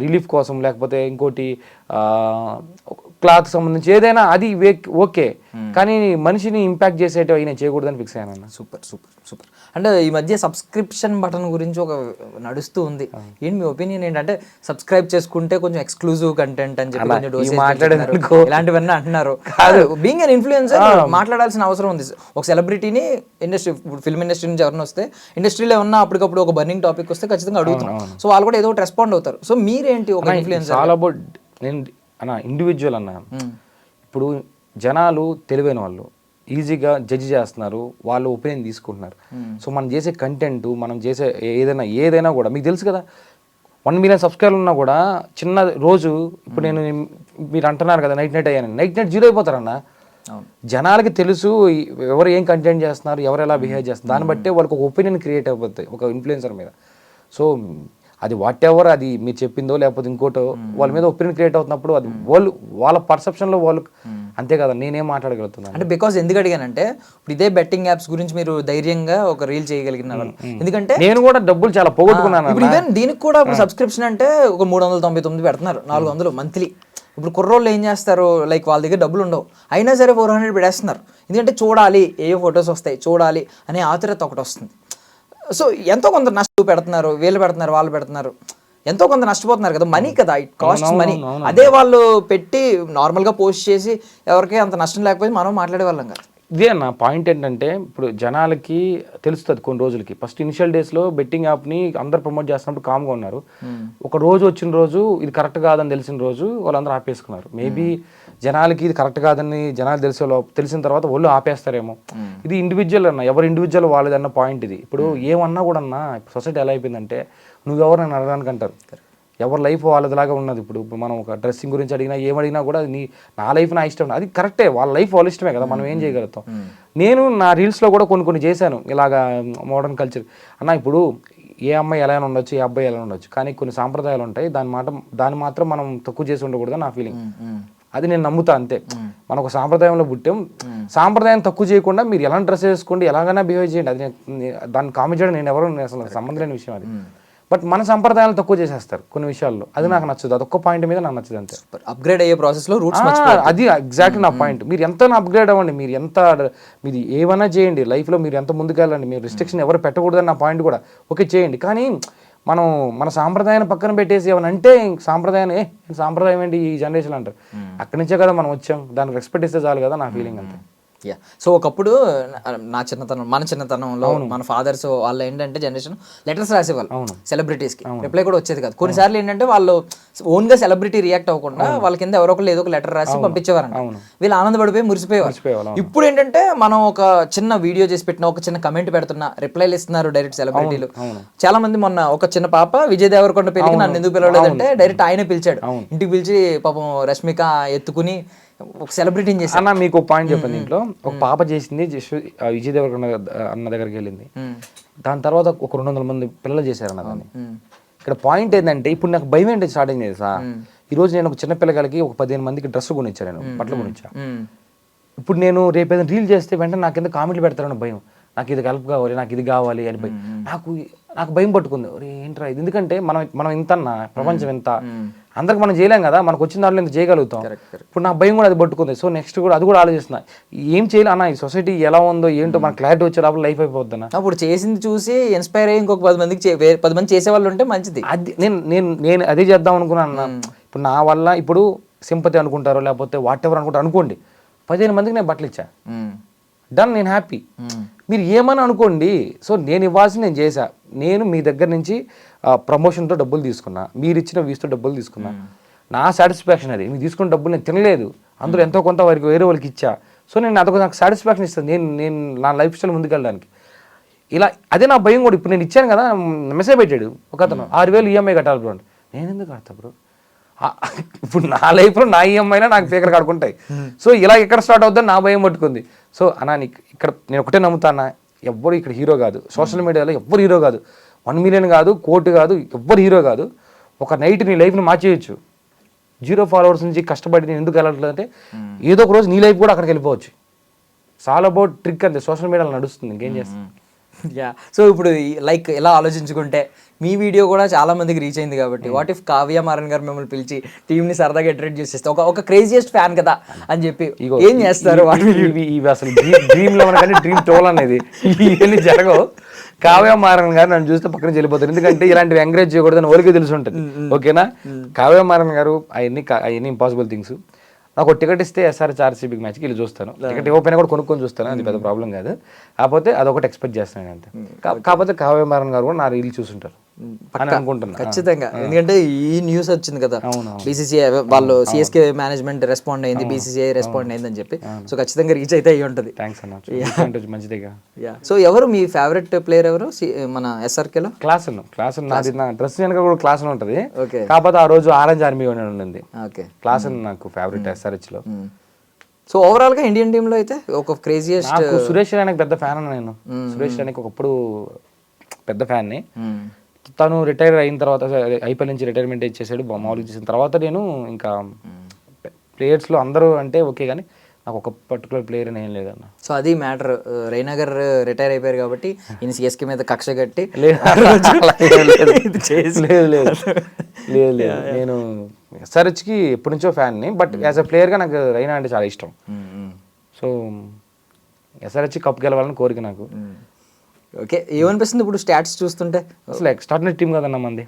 రిలీఫ్ కోసం లేకపోతే ఇంకోటి క్లాత్ సంబంధించి ఏదైనా అది ఓకే, కానీ మనిషిని ఇంపాక్ట్ చేసేటివి నేను చేయకూడదని ఫిక్స్ అయ్యాను. Super super super. అంటే ఈ మధ్య సబ్స్క్రిప్షన్ బటన్ గురించి ఒక నడుస్తూ ఉంది, ఏంటి మీ ఒపీనియన్ ఏంటంటే సబ్స్క్రైబ్ చేసుకుంటే కొంచెం ఎక్స్క్లూజివ్ కంటెంట్ అని చెప్పి కొంచెం ఇలాంటివన్నీ అంటున్నారు. బీయింగ్ అన్ ఇన్ఫ్లుయెన్సర్ మాట్లాడాల్సిన అవసరం ఉంది. ఒక సెలబ్రిటీని ఇండస్ట్రీ ఫిల్మ్ ఇండస్ట్రీ నుంచి ఎవరైనా వస్తే ఇండస్ట్రీలో ఉన్న అప్పటికప్పుడు ఒక బర్నింగ్ టాపిక్ వస్తే ఖచ్చితంగా అడుగుతాం. సో వాళ్ళు కూడా ఏదో ఒకటి రెస్పాండ్ అవుతారు. సో మీరేంటి ఒక ఇన్ఫ్లుయెన్సర్? ఆల్ అబౌట్ నేను ఇండివిజువల్ అన్నా. ఇప్పుడు జనాలు తెలివైన వాళ్ళు ఈజీగా జడ్జి చేస్తున్నారు, వాళ్ళు ఒపీనియన్ తీసుకుంటున్నారు. సో మనం చేసే కంటెంట్, మనం చేసే ఏదైనా కూడా మీకు తెలుసు కదా, 1 మిలియన్ సబ్స్క్రైబర్లు ఉన్నా కూడా చిన్న రోజు ఇప్పుడు మీరు అంటున్నారు కదా నైట్ అయ్యాను, నైట్ 0 అయిపోతారన్న. జనాలకి తెలుసు ఎవరు ఏం కంటెంట్ చేస్తున్నారు, ఎవరు ఎలా బిహేవ్ చేస్తున్నారు, దాన్ని బట్టే వాళ్ళకి ఒక ఒపీనియన్ క్రియేట్ అయిపోతాయి ఒక ఇన్ఫ్లుయెన్సర్ మీద. సో అది వాట్ ఎవర్, అది మీరు చెప్పిందో లేకపోతే ఇంకోటో వాళ్ళ మీద ఒపీనియన్ క్రియేట్ అవుతున్నప్పుడు అది వాళ్ళ పర్సెప్షన్లో వాళ్ళు అంతే కదా, నేనేం మాట్లాడగలుగుతున్నాను అంటే బికాస్ ఎందుకు అడిగానంటే ఇప్పుడు ఇదే బెట్టింగ్ యాప్స్ గురించి మీరు ధైర్యంగా ఒక రీల్ చేయగలిగిన వాళ్ళు, ఎందుకంటే నేను కూడా డబ్బులు చాలా పోగొట్టుకున్నాను. ఇప్పుడు ఈవెన్ దీనికి కూడా సబ్స్క్రిప్షన్ అంటే ఒక 399 పెడుతున్నారు, 400 మంత్లీ. ఇప్పుడు కుర్రోళ్ళు ఏం చేస్తారు, లైక్ వాళ్ళ దగ్గర డబ్బులు ఉండవు అయినా సరే 400 పెడేస్తున్నారు, ఎందుకంటే చూడాలి ఏ ఫొటోస్ వస్తాయి చూడాలి అనే ఆతురత ఒకటి వస్తుంది. సో ఎంతో కొంత నష్టం పెడుతున్నారు, వీళ్ళు పెడుతున్నారు వాళ్ళు పెడుతున్నారు, ఎంతో కొంత నష్టపోతున్నారు కదా, మనీ కదా, ఇట్ కాస్ట్ మనీ. అదే వాళ్ళు పెట్టి నార్మల్గా పోస్ట్ చేసి ఎవరికి అంత నష్టం లేకపోతే మనం మాట్లాడే వాళ్ళం కదా. ఇదే అన్న పాయింట్ ఏంటంటే ఇప్పుడు జనాలకి తెలుస్తుంది కొన్ని రోజులకి. ఫస్ట్ ఇనిషియల్ డేస్లో బెట్టింగ్ యాప్ని అందరు ప్రమోట్ చేస్తున్నప్పుడు కామ్గా ఉన్నారు. ఒక రోజు వచ్చిన రోజు ఇది కరెక్ట్ కాదని తెలిసిన రోజు వాళ్ళందరూ ఆపేసుకున్నారు. మేబీ జనాలకి ఇది కరెక్ట్ కాదని జనాలు తెలిసిన తర్వాత వాళ్ళు ఆపేస్తారేమో. ఇది ఇండివిజువల్ అన్న, ఎవరు ఇండివిజువల్ వాళ్ళదన్న పాయింట్ ఇది. ఇప్పుడు ఏమన్నా కూడా అన్న సొసైటీ ఎలా అయిపోయిందంటే నువ్వెవరు నన్ను అడగడానికి అంటారు, ఎవరి లైఫ్ వాళ్ళదిలాగా ఉన్నది. ఇప్పుడు మనం ఒక డ్రెస్సింగ్ గురించి అడిగినా ఏమడిగినా కూడా నా లైఫ్ నా ఇష్టం, అది కరెక్టే, వాళ్ళ లైఫ్ వాళ్ళ ఇష్టమే కదా, మనం ఏం చేయగలుగుతాం. నేను నా రీల్స్లో కూడా కొన్ని చేశాను ఇలాగా మోడర్న్ కల్చర్ అన్న. ఇప్పుడు ఏ అమ్మాయి ఎలా ఉండొచ్చు, ఏ అబ్బాయి ఎలా ఉండొచ్చు, కానీ కొన్ని సాంప్రదాయాలు ఉంటాయి, దాన్ని మాత్రం మనం తక్కువ చేసి ఉండకూడదు నా ఫీలింగ్. అది నేను నమ్ముతా అంతే. మనం ఒక సాంప్రదాయంలో పుట్టాం, సాంప్రదాయం తక్కువ చేయకుండా మీరు ఎలాంటి డ్రెస్ వేసుకోండి, ఎలాగైనా బిహేవ్ చేయండి, అది దాన్ని కామెంట్ చేయడం నేను ఎవరు అసలు సంబంధం లేని విషయం అది. బట్ మన సంప్రదాయాలు తక్కువ చేసేస్తారు కొన్ని విషయాల్లో, అది నాకు నచ్చదు. అదొక్క పాయింట్ మీద నాకు నచ్చదు అంతే. అప్గ్రేడ్ అయ్యే ప్రాసెస్లో రూట్స్ అది ఎగ్జాక్ట్లీ నా పాయింట్. మీరు ఎంత అప్గ్రేడ్ అవ్వండి, మీరు ఏమైనా చేయండి లైఫ్లో, మీరు ఎంత ముందుకెళ్ళండి, మీరు రిస్ట్రిక్షన్ ఎవరు పెట్టకూడదని నా పాయింట్ కూడా ఓకే చేయండి. కానీ మనం మన సాంప్రదాయాన్ని పక్కన పెట్టేసి ఏమైనా అంటే సాంప్రదాయాన్ని సాంప్రదాయం ఏంటి ఈ జనరేషన్ అంటారు. అక్కడి నుంచే కదా మనం వచ్చాం, దానికి రెస్పెక్ట్ ఇస్తే చాలు కదా నా ఫీలింగ్ అంతే. యా. సో ఒకప్పుడు మన చిన్నతనంలో మన ఫాదర్స్ వాళ్ళు ఏంటంటే జనరేషన్ లెటర్స్ రాసేవాళ్ళు సెలబ్రిటీస్కి, రిప్లై కూడా వచ్చేది కాదు. కొన్నిసార్లు ఏంటంటే వాళ్ళు ఓన్గా సెలబ్రిటీ రియాక్ట్ అవ్వకుండా వాళ్ళ కింద ఎవరో ఒకళ్ళు ఏదో ఒక లెటర్ రాసి పంపించేవారంట, వీళ్ళు ఆనందపడిపోయి మురిసిపోయేవారు. ఇప్పుడు ఏంటంటే మనం ఒక చిన్న వీడియో చేసి పెట్టిన, ఒక చిన్న కమెంట్ పెడుతున్నా రిప్లైలు ఇస్తున్నారు డైరెక్ట్ సెలబ్రిటీలు. చాలా మంది మొన్న ఒక చిన్న పాప విజయ్ దేవరకొండ పెళ్లికి నన్ను ఎందుకు పిలవలేదంటే డైరెక్ట్ ఆయనే పిలిచాడు, ఇంటికి పిలిచి పాపం రష్మిక ఎత్తుకుని ఒక సెలబ్రిటీని చేసి. అన్న మీకు ఒక పాయింట్ చెప్పండి, దీంట్లో ఒక పాప చేసింది విజయ్ దేవరకొండ అన్న దగ్గరికి వెళ్ళింది, దాని తర్వాత ఒక 200 మంది పిల్లలు చేశారు అన్న దాన్ని. ఇక్కడ పాయింట్ ఏంటంటే ఇప్పుడు నాకు భయం ఏంటి స్టార్టింగ్ చేసా, ఈ రోజు నేను ఒక చిన్న పిల్లలకి ఒక 15 మందికి డ్రెస్ కొనిచ్చా, నేను బట్టలు కొనిచ్చా. ఇప్పుడు నేను రేపు ఏదైనా రీల్ చేస్తే వెంటనే నాకు కింద కామెంట్లు పెడతారని భయం, నాకు ఇది హెల్ప్ కావాలి, నాకు ఇది కావాలి అని భయం. నాకు భయం పట్టుకుంది, ఏంట్రా ఇది, ఎందుకంటే మనం ఇంత అన్న ప్రపంచం ఎంత, అందరికి మనం చేయలేం కదా, మనకు వచ్చిన దాంట్లో ఇంత చేయగలుగుతాం. ఇప్పుడు నా భయం కూడా అది పట్టుకుంది. సో నెక్స్ట్ కూడా అది కూడా ఆలోచిస్తున్నా, ఏం చేయాలి అన్న, ఈ సొసైటీ ఎలా ఉందో ఏంటో మనకు క్లారిటీ వచ్చే లోపల లైఫ్ అయిపోద్ది అన్న. అప్పుడు చేసింది చూసి ఇన్స్పైర్ అయ్యి ఇంకొక 10 మంది చేసే వాళ్ళు ఉంటే మంచిది. అది నేను అదే చేద్దాం అనుకున్నాను అన్న. ఇప్పుడు నా వల్ల ఇప్పుడు సింపతి అనుకుంటారో లేకపోతే వాట్ ఎవర్ అనుకోండి, 15 మందికి నేను బట్టలు ఇచ్చా, డన్, నేను హ్యాపీ. మీరు ఏమని అనుకోండి, సో నేను ఇవ్వాల్సింది నేను చేశా. నేను మీ దగ్గర నుంచి ప్రమోషన్తో డబ్బులు తీసుకున్నా, మీరు ఇచ్చిన వీస్తో డబ్బులు తీసుకున్నా, నా సాటిస్ఫాక్షన్ అది. మీరు తీసుకున్న డబ్బులు నేను తినలేదు, అందులో ఎంతో కొంత వారికి వేరే వాళ్ళకి ఇచ్చా. సో నేను అదొక నాకు సాటిస్ఫాక్షన్ ఇస్తుంది, నేను నా లైఫ్ స్టైల్ ముందుకెళ్ళడానికి. ఇలా అదే నా భయం కూడా. ఇప్పుడు నేను ఇచ్చాను కదా, మెసేజ్ పెట్టాడు ఒక అతను 6,000 ఈఎంఐ కట్టాలి బ్రో అంటే, నేను ఎందుకు కడతా బ్రో, ఇప్పుడు నా లైఫ్లో నా ఈఎంఐనా నాకు ఫేకర్ కడుకుంటాయి. సో ఇలా ఎక్కడ స్టార్ట్ అవుతుందని నా భయం పట్టుకుంది. సో అన్నా ఇక్కడ నేను ఒకటే నమ్ముతానా, ఎవ్వరు ఇక్కడ హీరో కాదు, సోషల్ మీడియాలో ఎవ్వరు హీరో కాదు, 1 మిలియన్ కాదు, కోటి కాదు, ఎవ్వరు హీరో కాదు. ఒక నైట్ నీ లైఫ్ని మార్చేయచ్చు. 0 ఫాలోవర్స్ నుంచి కష్టపడి నేను ఎందుకు వెళ్ళట్లేదు అంటే ఏదో ఒక రోజు నీ లైఫ్ కూడా అక్కడికి వెళ్ళిపోవచ్చు. ఆల్ అబౌట్ ట్రిక్ అంతే, సోషల్ మీడియాలో నడుస్తుంది, ఇంకేం చేస్తుంది. యా, సో ఇప్పుడు లైక్ ఎలా ఆలోచించుకుంటే మీ వీడియో కూడా చాలా మందికి రీచ్ అయింది కాబట్టి వాట్ ఇఫ్ కావ్య మారన్ గారు మిమ్మల్ని పిలిచి టీంని సరదాగా అట్రాక్ట్ చేసేస్తే ఒక క్రేజియస్ట్ ఫ్యాన్ కదా అని చెప్పి ఏం చేస్తారు? ఇవి అసలు డ్రీమ్ లెవెన్ కానీ డ్రీమ్ ట్వెల్వ్ అనేది ఇవన్నీ జరగవు. కావ్య మారన్ గారు నన్ను చూస్తే పక్కన వెళ్ళిపోతారు, ఎందుకంటే ఇలాంటివి ఎంకరేజ్ చేయకూడదని వాళ్ళకి తెలిసి ఉంటుంది. ఓకేనా, కావ్య మారన్ గారు అవన్నీ ఇంపాసిబుల్ థింగ్స్. నాకు ఒక టికెట్ ఇస్తే ఎస్ఆర్హెచ్ ఆర్సీబీ మ్యాచ్కి వెళ్ళి చూస్తాను, టికెట్ ఇవ్వకపోయినా కూడా కొనుక్కొని చూస్తాను, అది పెద్ద ప్రాబ్లం కాదు. కాకపోతే అదొకటి ఎక్స్పెక్ట్ చేస్తాను అంతే. కాకపోతే కావ్య మారన్ గారు కూడా నా రీల్ చూసుంటారు అని అనుకుంటున్నాను ఖచ్చితంగా, ఎందుకంటే ఈ న్యూస్ వచ్చింది కదా, బీసీసీఐ వాళ్ళు సిఎస్కే మేనేజ్మెంట్ రెస్పాండ్ అయింది, బీసీసీఐ రెస్పాండ్ అయింది అని చెప్పి, సో ఖచ్చితంగా రీచ్ అయితే అయ్యి ఉంటుంది. థ్యాంక్స్ అన్న, మంచిదిగా. సో ఎవరు మీ ఫేవరెట్ ప్లేయర్ ఎవరు మన ఎస్ఆర్కేలో? క్లాస్ నాది, నా డ్రెస్ వెనక కూడా క్లాస్ ఉంటుంది. కాకపోతే ఆ రోజు ఆరెంజ్ ఆర్మీ ఉంది. క్లాస్ నాకు ఫేవరెట్ ఎస్ఆర్హెచ్ లో. సో ఓవరాల్ గా ఇండియన్ టీమ్ లో అయితే ఒక క్రేజియస్ట్ సురేష్ రైనాకి పెద్ద ఫ్యాన్ అన్న నేను. సురేష్ రైనాకి ఒకప్పుడు పెద్ద ఫ్యాన్ ని. తను రిటైర్ అయిన తర్వాత ఐపీఎల్ నుంచి రిటైర్మెంట్ ఇచ్చేసాడు, మామూలుగా చేసిన తర్వాత నేను ఇంకా ప్లేయర్స్ లో అందరూ అంటే ఓకే కానీ నాకు ఒక పర్టికులర్ ప్లేయర్ అని ఏం లేదన్న. సో అది మ్యాటర్, రైనా గారు రిటైర్ అయిపోయారు కాబట్టి ఈయన సిఎస్కే మీద కక్ష కట్టి లేదు నేను ఎస్ఆర్హెచ్కి ఎప్పటి నుంచో ఫ్యాన్ని, బట్ యాజ్ అ ప్లేయర్గా నాకు రైనా అంటే చాలా ఇష్టం. సో ఎస్ఆర్హెచ్ కప్ గెలవాలని కోరిక నాకు. ఓకే, ఏమనిపిస్తుంది ఇప్పుడు స్టాట్స్ చూస్తుంటే? అసలు ఎక్స్ట్రాడినరీ టీం కదన్నా మంది,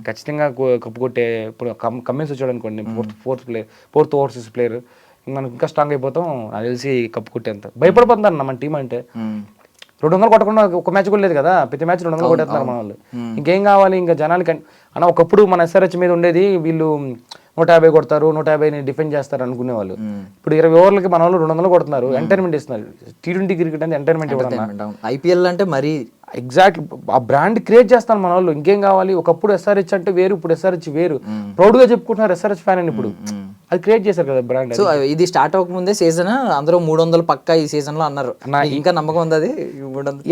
ఖచ్చితంగా కప్పు కొట్టే. ఇప్పుడు కమిన్స్ వచ్చాడు అనుకోండి, ఫోర్త్ ఓవర్సీస్ ప్లేయర్, మనం ఇంకా స్ట్రాంగ్ అయిపోతాం నాకు తెలిసి కప్పు కొట్టేంత. భయపడిపోతున్నారు అన్న మన టీం అంటే. 200 కొట్టకుండా ఒక మ్యాచ్ కూడా లేదు కదా, ప్రతి మ్యాచ్ 200 కొట్టేస్తున్నారు మన వాళ్ళు. ఇంకేం కావాలి ఇంకా జనాలకి అన్న? ఒకప్పుడు మన ఎస్ఆర్హెచ్ మీద ఉండేది వీళ్ళు 150 కొడతారు, 150ని డిఫెండ్ చేస్తారు అనుకునేవాళ్ళు. ఇప్పుడు 20 ఓవర్లకి మన వాళ్ళు 200 కొడుతున్నారు, ఎంటర్టైన్మెంట్ ఇస్తున్నారు. T20 క్రికెట్ అంటే ఎంటర్టైన్మెంట్ ఇవ్వడం, ఐపీఎల్ అంటే మరీ ఎగ్జాక్ట్ ఆ బ్రాండ్ క్రియేట్ చేస్తాను మన వాళ్ళు. ఇంకేం కావాలి? ఒకప్పుడు ఎస్ఆర్హెచ్ అంటే వేరు, ఇప్పుడు ఎస్ఆర్హెచ్ వేరు. ప్రౌడ్ గా చెప్పుకుంటున్నారు ఎస్ఆర్హెచ్ ఫ్యాన్ అని. ఇప్పుడు అది క్రియేట్ చేశారు కదా బ్రాండ్. సో ఇది స్టార్ట్ అవ్వకముందే సీజన్ అందరూ 300 పక్కా ఈ సీజన్ లో అన్నారు. ఇంకా నమ్మకం ఉంది అది?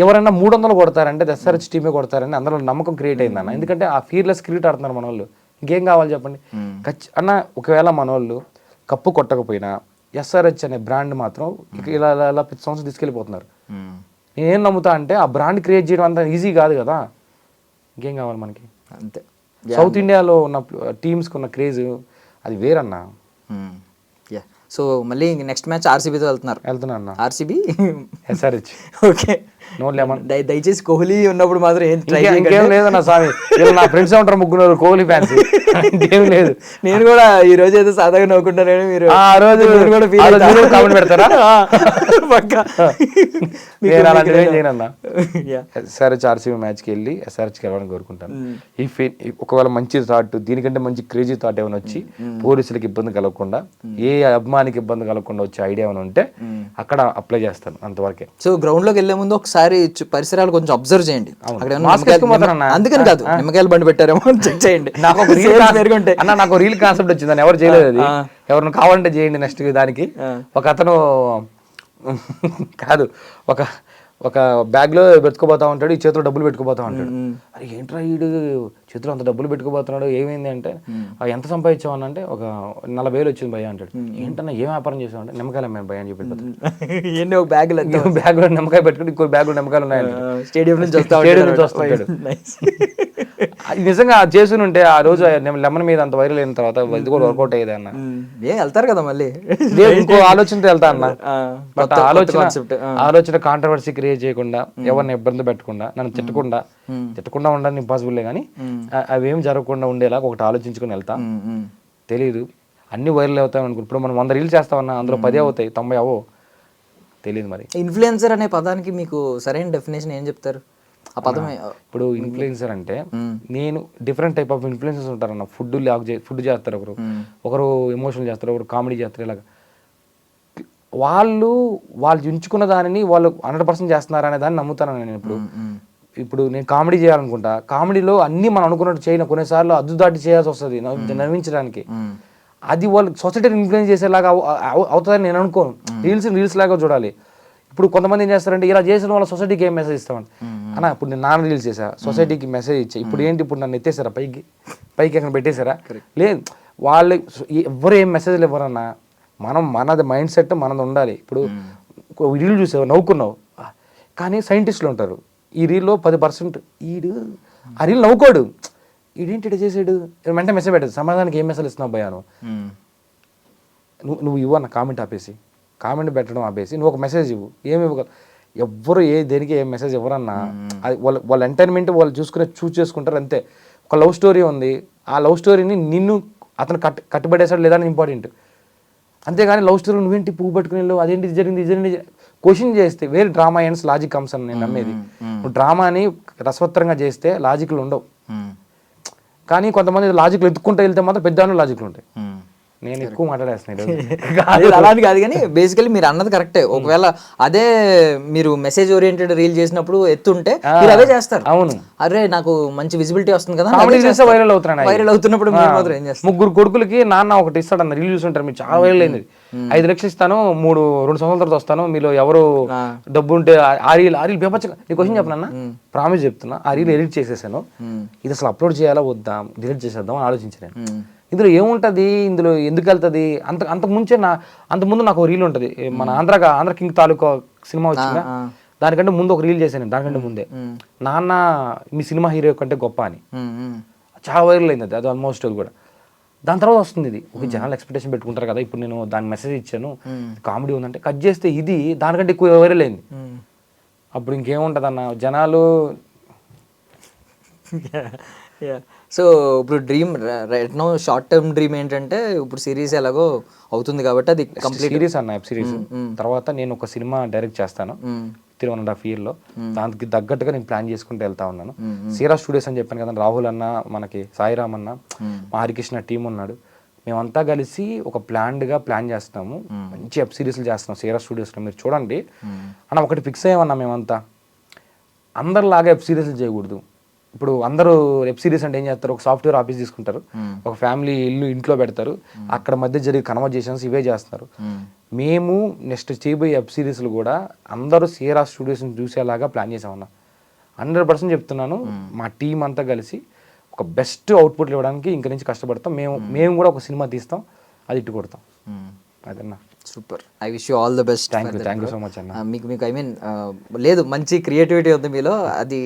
ఎవరైనా 300 కొడతారంటే ఎస్ఆర్హెచ్ టీమే కొడతారని అందరూ నమ్మకం క్రియేట్ అయింది అన్న. ఎందుకంటే ఆ ఫీర్లెస్ క్రికెట్ ఆడుతున్నారు మన వాళ్ళు. ఇంకేం కావాలి చెప్పండి అన్న? ఒకవేళ మన వాళ్ళు కప్పు కొట్టకపోయినా ఎస్ఆర్హెచ్ అనే బ్రాండ్ మాత్రం ఇలా ఇలా ప్రతి సంవత్సరం తీసుకెళ్ళిపోతున్నారు. నేనేం నమ్ముతా అంటే ఆ బ్రాండ్ క్రియేట్ చేయడం అంత ఈజీ కాదు కదా. ఇంకేం కావాలి మనకి? అంతే. సౌత్ ఇండియాలో ఉన్న టీమ్స్కి ఉన్న క్రేజ్ అది వేరన్నా. సో మళ్ళీ నెక్స్ట్ మ్యాచ్ ఆర్సీబీతో వెళ్తున్నా అన్న. RCB SRH. Okay, no lemon. దయచేసి కోహ్లీ ఉన్నప్పుడు మాత్రం ఇంకేం లేదన్న స్వామి. నా ఫ్రెండ్స్ ఉంటారు 3 కోహ్లీ ఫ్యాన్స్, ఇంకేం లేదు. నేను కూడా ఈ రోజు ఏదో సాధాగా నవ్వుకుంటాను. మీరు ఆ రోజు కూడా కామెంట్ పెడతారా? ఎస్ఆర్హెచ్ ఆర్సీబీ మ్యాచ్కి వెళ్ళి ఎస్ఆర్హెచ్కి వెళ్ళాలని కోరుకుంటాను. ఒకవేళ మంచి థాట్, దీనికంటే మంచి క్రేజీ థాట్ ఏమైనా వచ్చి పోలీసులకు ఇబ్బంది కలగకుండా, ఏ అభిమానికి ఇబ్బంది కలగకుండా వచ్చే ఐడియా ఏమైనా ఉంటే అక్కడ అప్లై చేస్తాను, అంతవరకే. సో గ్రౌండ్ లోకి వెళ్లే ముందు ఒకసారి పరిసరాలు కొంచెం అబ్జర్వ్ చేయండి. అందుకని కాదు, నిమ్మకాయలు బండి పెట్టారేమో చెక్ చేయండి. నాకు రీల్ కాన్సెప్ట్ వచ్చిందని ఎవరు చేయలేదు. అది ఎవరిని కావాలంటే చేయండి. నెక్స్ట్ దానికి ఒక అతను కాదు, ఒక బ్యాగ్ లో పెట్టుకోబోతా ఉంటాడు, ఈ చేతిలో డబ్బులు పెట్టుకోబోతా ఉంటాడు. అరే ఏంట్రా వీడు చేతిలో అంత డబ్బులు పెట్టుకోబోతున్నాడు, ఏమైంది అంటే ఎంత సంపాదించామని అంటే ఒక 40,000 వచ్చింది భయ్య అంటాడు. ఏంటన్నా ఏం వ్యాపారం చేసావు అంటే నిమ్మకాయలు అమ్మాను భయ్య అని చెప్పి ఒక బ్యాగ్ లో నిమ్మకాయ పెట్టుకుని ఇంకో బ్యాగ్ లో నిమ్మకాయలు ఉన్నాయి. స్టేడియం నుంచి వస్తాడు. నిజంగా చేసి ఉంటే ఆ రోజు లెమన్ మీద అంత వైరల్ అయిన తర్వాత ఇది కూడా వర్కౌట్ అయ్యేది అన్న. వెళ్తారు కదా మళ్ళీ, ఇంకో ఆలోచనతో వెళ్తా అన్న. బట్ ఆలోచన కాంట్రవర్సీ క్రియేట్ చేయకుండా, ఎవరిని ఇబ్బంది పెట్టకుండా, నన్ను తిట్టకుండా ఉండడం ఇంపాసిబుల్లే కానీ అవేం జరగకుండా ఉండేలా ఒకటి ఆలోచించుకుని వెళ్తా. తెలీదు అన్ని వైరల్ అవుతాయి అనుకో. ఇప్పుడు మనం 100 రీల్స్ చేస్తామన్నా అందులో 10 అవుతాయి, 90 అవో తెలియదు. మరి ఇన్ఫ్లుయెన్సర్ అనే పదానికి మీకు సరైన డెఫినేషన్ ఏం చెప్తారు? ఆ పదమే ఇప్పుడు ఇన్ఫ్లుయెన్సర్ అంటే నేను డిఫరెంట్ టైప్ ఆఫ్ ఇన్ఫ్లుయెన్సర్స్ ఉంటారన్న. ఫుడ్ చేస్తారు, ఒకరు ఎమోషనల్ చేస్తారు, ఒకరు కామెడీ చేస్తారు. ఇలాగ వాళ్ళు ఎంచుకున్న దానిని వాళ్ళు 100% చేస్తున్నారు అనే దాన్ని నమ్ముతాను నేను. ఇప్పుడు నేను కామెడీ చేయాలనుకుంటా, కామెడీలో అన్ని మనం అనుకున్నట్టు చేయను, కొన్నిసార్లు అద్దు దాటి చేయాల్సి వస్తుంది నవ్వించడానికి. అది వాళ్ళు సొసైటీని ఇన్ఫ్లుయెన్స్ చేసేలాగా అవుతుందని నేను అనుకోను. రీల్స్ లాగా చూడాలి. ఇప్పుడు కొంతమంది ఏం చేస్తారంటే ఇలా చేసిన వాళ్ళ సొసైటీకి ఏం మెసేజ్ ఇస్తామని అన్న. ఇప్పుడు నేను నాన్న రీల్స్ చేసా, సొసైటీకి మెసేజ్ ఇచ్చా. ఇప్పుడు ఏంటి, ఇప్పుడు నన్ను ఎత్తేసారా పైకి ఎక్కడ పెట్టేశారా? లేదు, వాళ్ళు ఎవరు ఏం మెసేజ్లు ఇవ్వరన్నా. మనది మైండ్ సెట్ మనది ఉండాలి. ఇప్పుడు రీల్ చూసావు నవ్వుకున్నావు, కానీ సైంటిస్టులు ఉంటారు ఈ రీల్లో 10% ఈడు ఆ రీల్ నవ్వుకోడు, ఈడేంటి ఇటు చేసాడు వెంటనే మెసేజ్ పెట్టదు, సమాధానానికి ఏం మెసేజ్ ఇస్తున్నావు భయ్యా నువ్వు ఇవ్వన్న కామెంట్ ఆపేసి, కామెంట్ పెట్టడం ఆపేసి నువ్వు ఒక మెసేజ్ ఇవ్వు, ఏమి ఇవ్వగలవు? ఎవ్వరు దేనికి ఏ మెసేజ్ ఎవరన్నా అది వాళ్ళ ఎంటర్టైన్మెంట్ వాళ్ళు చూస్ చేసుకుంటారు అంతే. ఒక లవ్ స్టోరీ ఉంది, ఆ లవ్ స్టోరీని నిన్ను అతను కట్టుబడేసాడు లేదా అని ఇంపార్టెంట్, అంతేగాని లవ్ స్టోరీ నువ్వేంటి పువ్వు పట్టుకుని వెళ్ళవు, అదేంటి ఇది జరిగింది క్వశ్చన్ చేస్తే వేరే డ్రామా ఎండ్స్ లాజిక్ కమ్స్ అని నేను నమ్మేది. నువ్వు డ్రామాని రసవత్తరంగా చేస్తే లాజిక్లు ఉండవు, కానీ కొంతమంది లాజిక్లు ఎత్తుకుంటూ వెళ్తే మాత్రం పెద్ద లాజిక్లు ఉంటాయి. నేను ఎక్కువ మాట్లాడేస్తున్నాను అలాంటి కాదు, కానీ బేసికలీ మీరు అన్నది కరెక్టే. ఒకవేళ అదే మీరు మెసేజ్ ఓరియంటెడ్ రీల్ చేసినప్పుడు ఎత్తుంటే మీరు అవే చేస్తారు. అవును, అరే నాకు మంచి విజిబిలిటీ వస్తుంది కదా, వైరల్ అవుతున్నాను. వైరల్ అవుతున్నప్పుడు మీరు మాత్రం ఏం చేస్తారు? 3 కొడుకులకి నాన్న ఒకటి ఇస్తాడు అన్న రీల్ చూస్తుంటారు మీరు, చాలా వైరల్ అయింది. 5 లక్షలు ఇస్తాను, 2 సంవత్సరాల తర్వాత వస్తాను, మీలో ఎవరు డబ్బు ఉంటే ఆ రీల్ బేపచ్చగా. నీ క్వశ్చన్ చెప్పనన్నా, ప్రామిస్ చెప్తున్నా, ఆ రీల్ ఎడిట్ చేసేసాను, ఇది అసలు అప్లోడ్ చేయాలా వద్దా, డిలీట్ చేసేద్దాం అని ఆలోచించాను. ఇందులో ఏముంటుంది, ఇందులో ఎందుకు వెళ్తుంది, అంతకుముందు నాకు ఒక రీల్ ఉంటుంది, మన ఆంధ్ర కింగ్ తాలూకా సినిమా వచ్చిందా, దానికంటే ముందు ఒక రీల్ చేశాను, దానికంటే ముందే నాన్న మీ సినిమా హీరో కంటే గొప్ప అని, చాలా వైరల్ అయింది అది ఆల్మోస్ట్. అది కూడా దాని తర్వాత వస్తుంది ఇది, ఒక జనాలు ఎక్స్పెక్టేషన్ పెట్టుకుంటారు కదా, ఇప్పుడు నేను దాని మెసేజ్ ఇచ్చాను కామెడీ ఉందంటే కట్ చేస్తే ఇది దానికంటే ఎక్కువ వైరల్ అయింది. అప్పుడు ఇంకేముంటుంది అన్న, జనాలు. సో ఇప్పుడు dream right now short term dream ఏంటంటే, ఇప్పుడు సిరీస్ ఎలాగో అవుతుంది కాబట్టి అది కంప్లీట్ సిరీస్ అన్న, వెబ్ సిరీస్ తర్వాత నేను ఒక సినిమా డైరెక్ట్ చేస్తాను 3.5 years. దానికి తగ్గట్టుగా నేను ప్లాన్ చేసుకుంటూ వెళ్తా ఉన్నాను. సీరా స్టూడియోస్ అని చెప్పాను కదా, రాహుల్ అన్న, మనకి సాయిరామ్ అన్న, మా హరికృష్ణ టీం ఉన్నాడు, మేమంతా కలిసి ఒక ప్లాన్ చేస్తున్నాము, మంచి వెబ్ సిరీస్లు చేస్తున్నాం సీరా స్టూడియోస్లో. మీరు చూడండి అన్న, ఒకటి ఫిక్స్ అయ్యామన్నా మేమంతా, అందరిలాగా వెబ్ సిరీస్లు చేయకూడదు. ఇప్పుడు అందరూ వెబ్ సిరీస్ అంటే ఏం చేస్తారు, ఒక సాఫ్ట్వేర్ ఆఫీస్ తీసుకుంటారు, ఒక ఫ్యామిలీ ఇంట్లో పెడతారు, అక్కడ మధ్య జరిగే కన్వర్జేషన్స్ ఇవే చేస్తున్నారు. మేము నెక్స్ట్ చేయబోయే వెబ్ సిరీస్లు కూడా అందరూ సీరా స్టూడియోస్ని చూసేలాగా ప్లాన్ చేసామన్నా. 100% చెప్తున్నాను, మా టీం అంతా కలిసి ఒక బెస్ట్ అవుట్పుట్లు ఇవ్వడానికి ఇంక నుంచి కష్టపడతాం. మేము కూడా ఒక సినిమా తీస్తాం, అది ఇట్టు కొడతాం. అదన్నా super. I wish you all the best. Thank you so much అన్న. మీకు ఐ మీన్ లేదు, మంచి క్రియేటివిటీ ఉంది మీలో, అది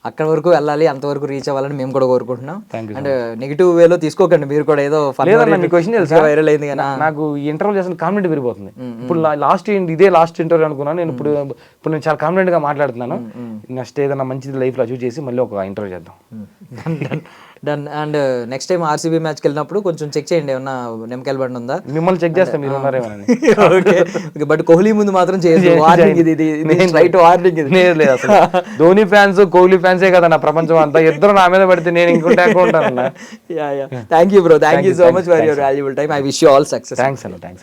అక్కడ వరకు వెళ్ళాలి, అంతవరకు రీచ్ అవ్వాలని మేము కూడా కోరుకుంటున్నాం. అండ్ నెగిటివ్ వేలో తీసుకోకండి మీరు కూడా, ఏదో వైరల్ అయింది కదా. నాకు ఇంటర్వ్యూ చేసిన కాన్ఫిడెంట్ పెరిగిపోతుంది. ఇప్పుడు ఇదే లాస్ట్ ఇంటర్వ్యూ అనుకున్నాను నేను. ఇప్పుడు నేను చాలా కాన్ఫిడెంట్ గా మాట్లాడుతున్నాను. నెక్స్ట్ ఏదైనా మంచిది లైఫ్ లో అచీవ్ చేసి మళ్ళీ ఒక ఇంటర్వ్యూ చేద్దాం. Done. And next time RCB మ్యాచ్కి వెళ్ళినప్పుడు కొంచెం చెక్ చేయండి, ఏమన్నా నిమ్మకాయల బండి ఉందా. మిమ్మల్ని చెక్ చేస్తా, మీరు ఉన్నారేమోనని. బట్ కోహ్లీ ముందు మాత్రం చేయదు. అసలు ధోని ఫ్యాన్స్ కోహ్లీ ఫ్యాన్సే కదా నా ప్రపంచం అంతా, ఇద్దరు నా మీద పడితే నేను ఇంకొంటే ఉంటాను. Thank you bro, thank you so much for your valuable time. I wish you all success. Thanks అన్న, థ్యాంక్స్.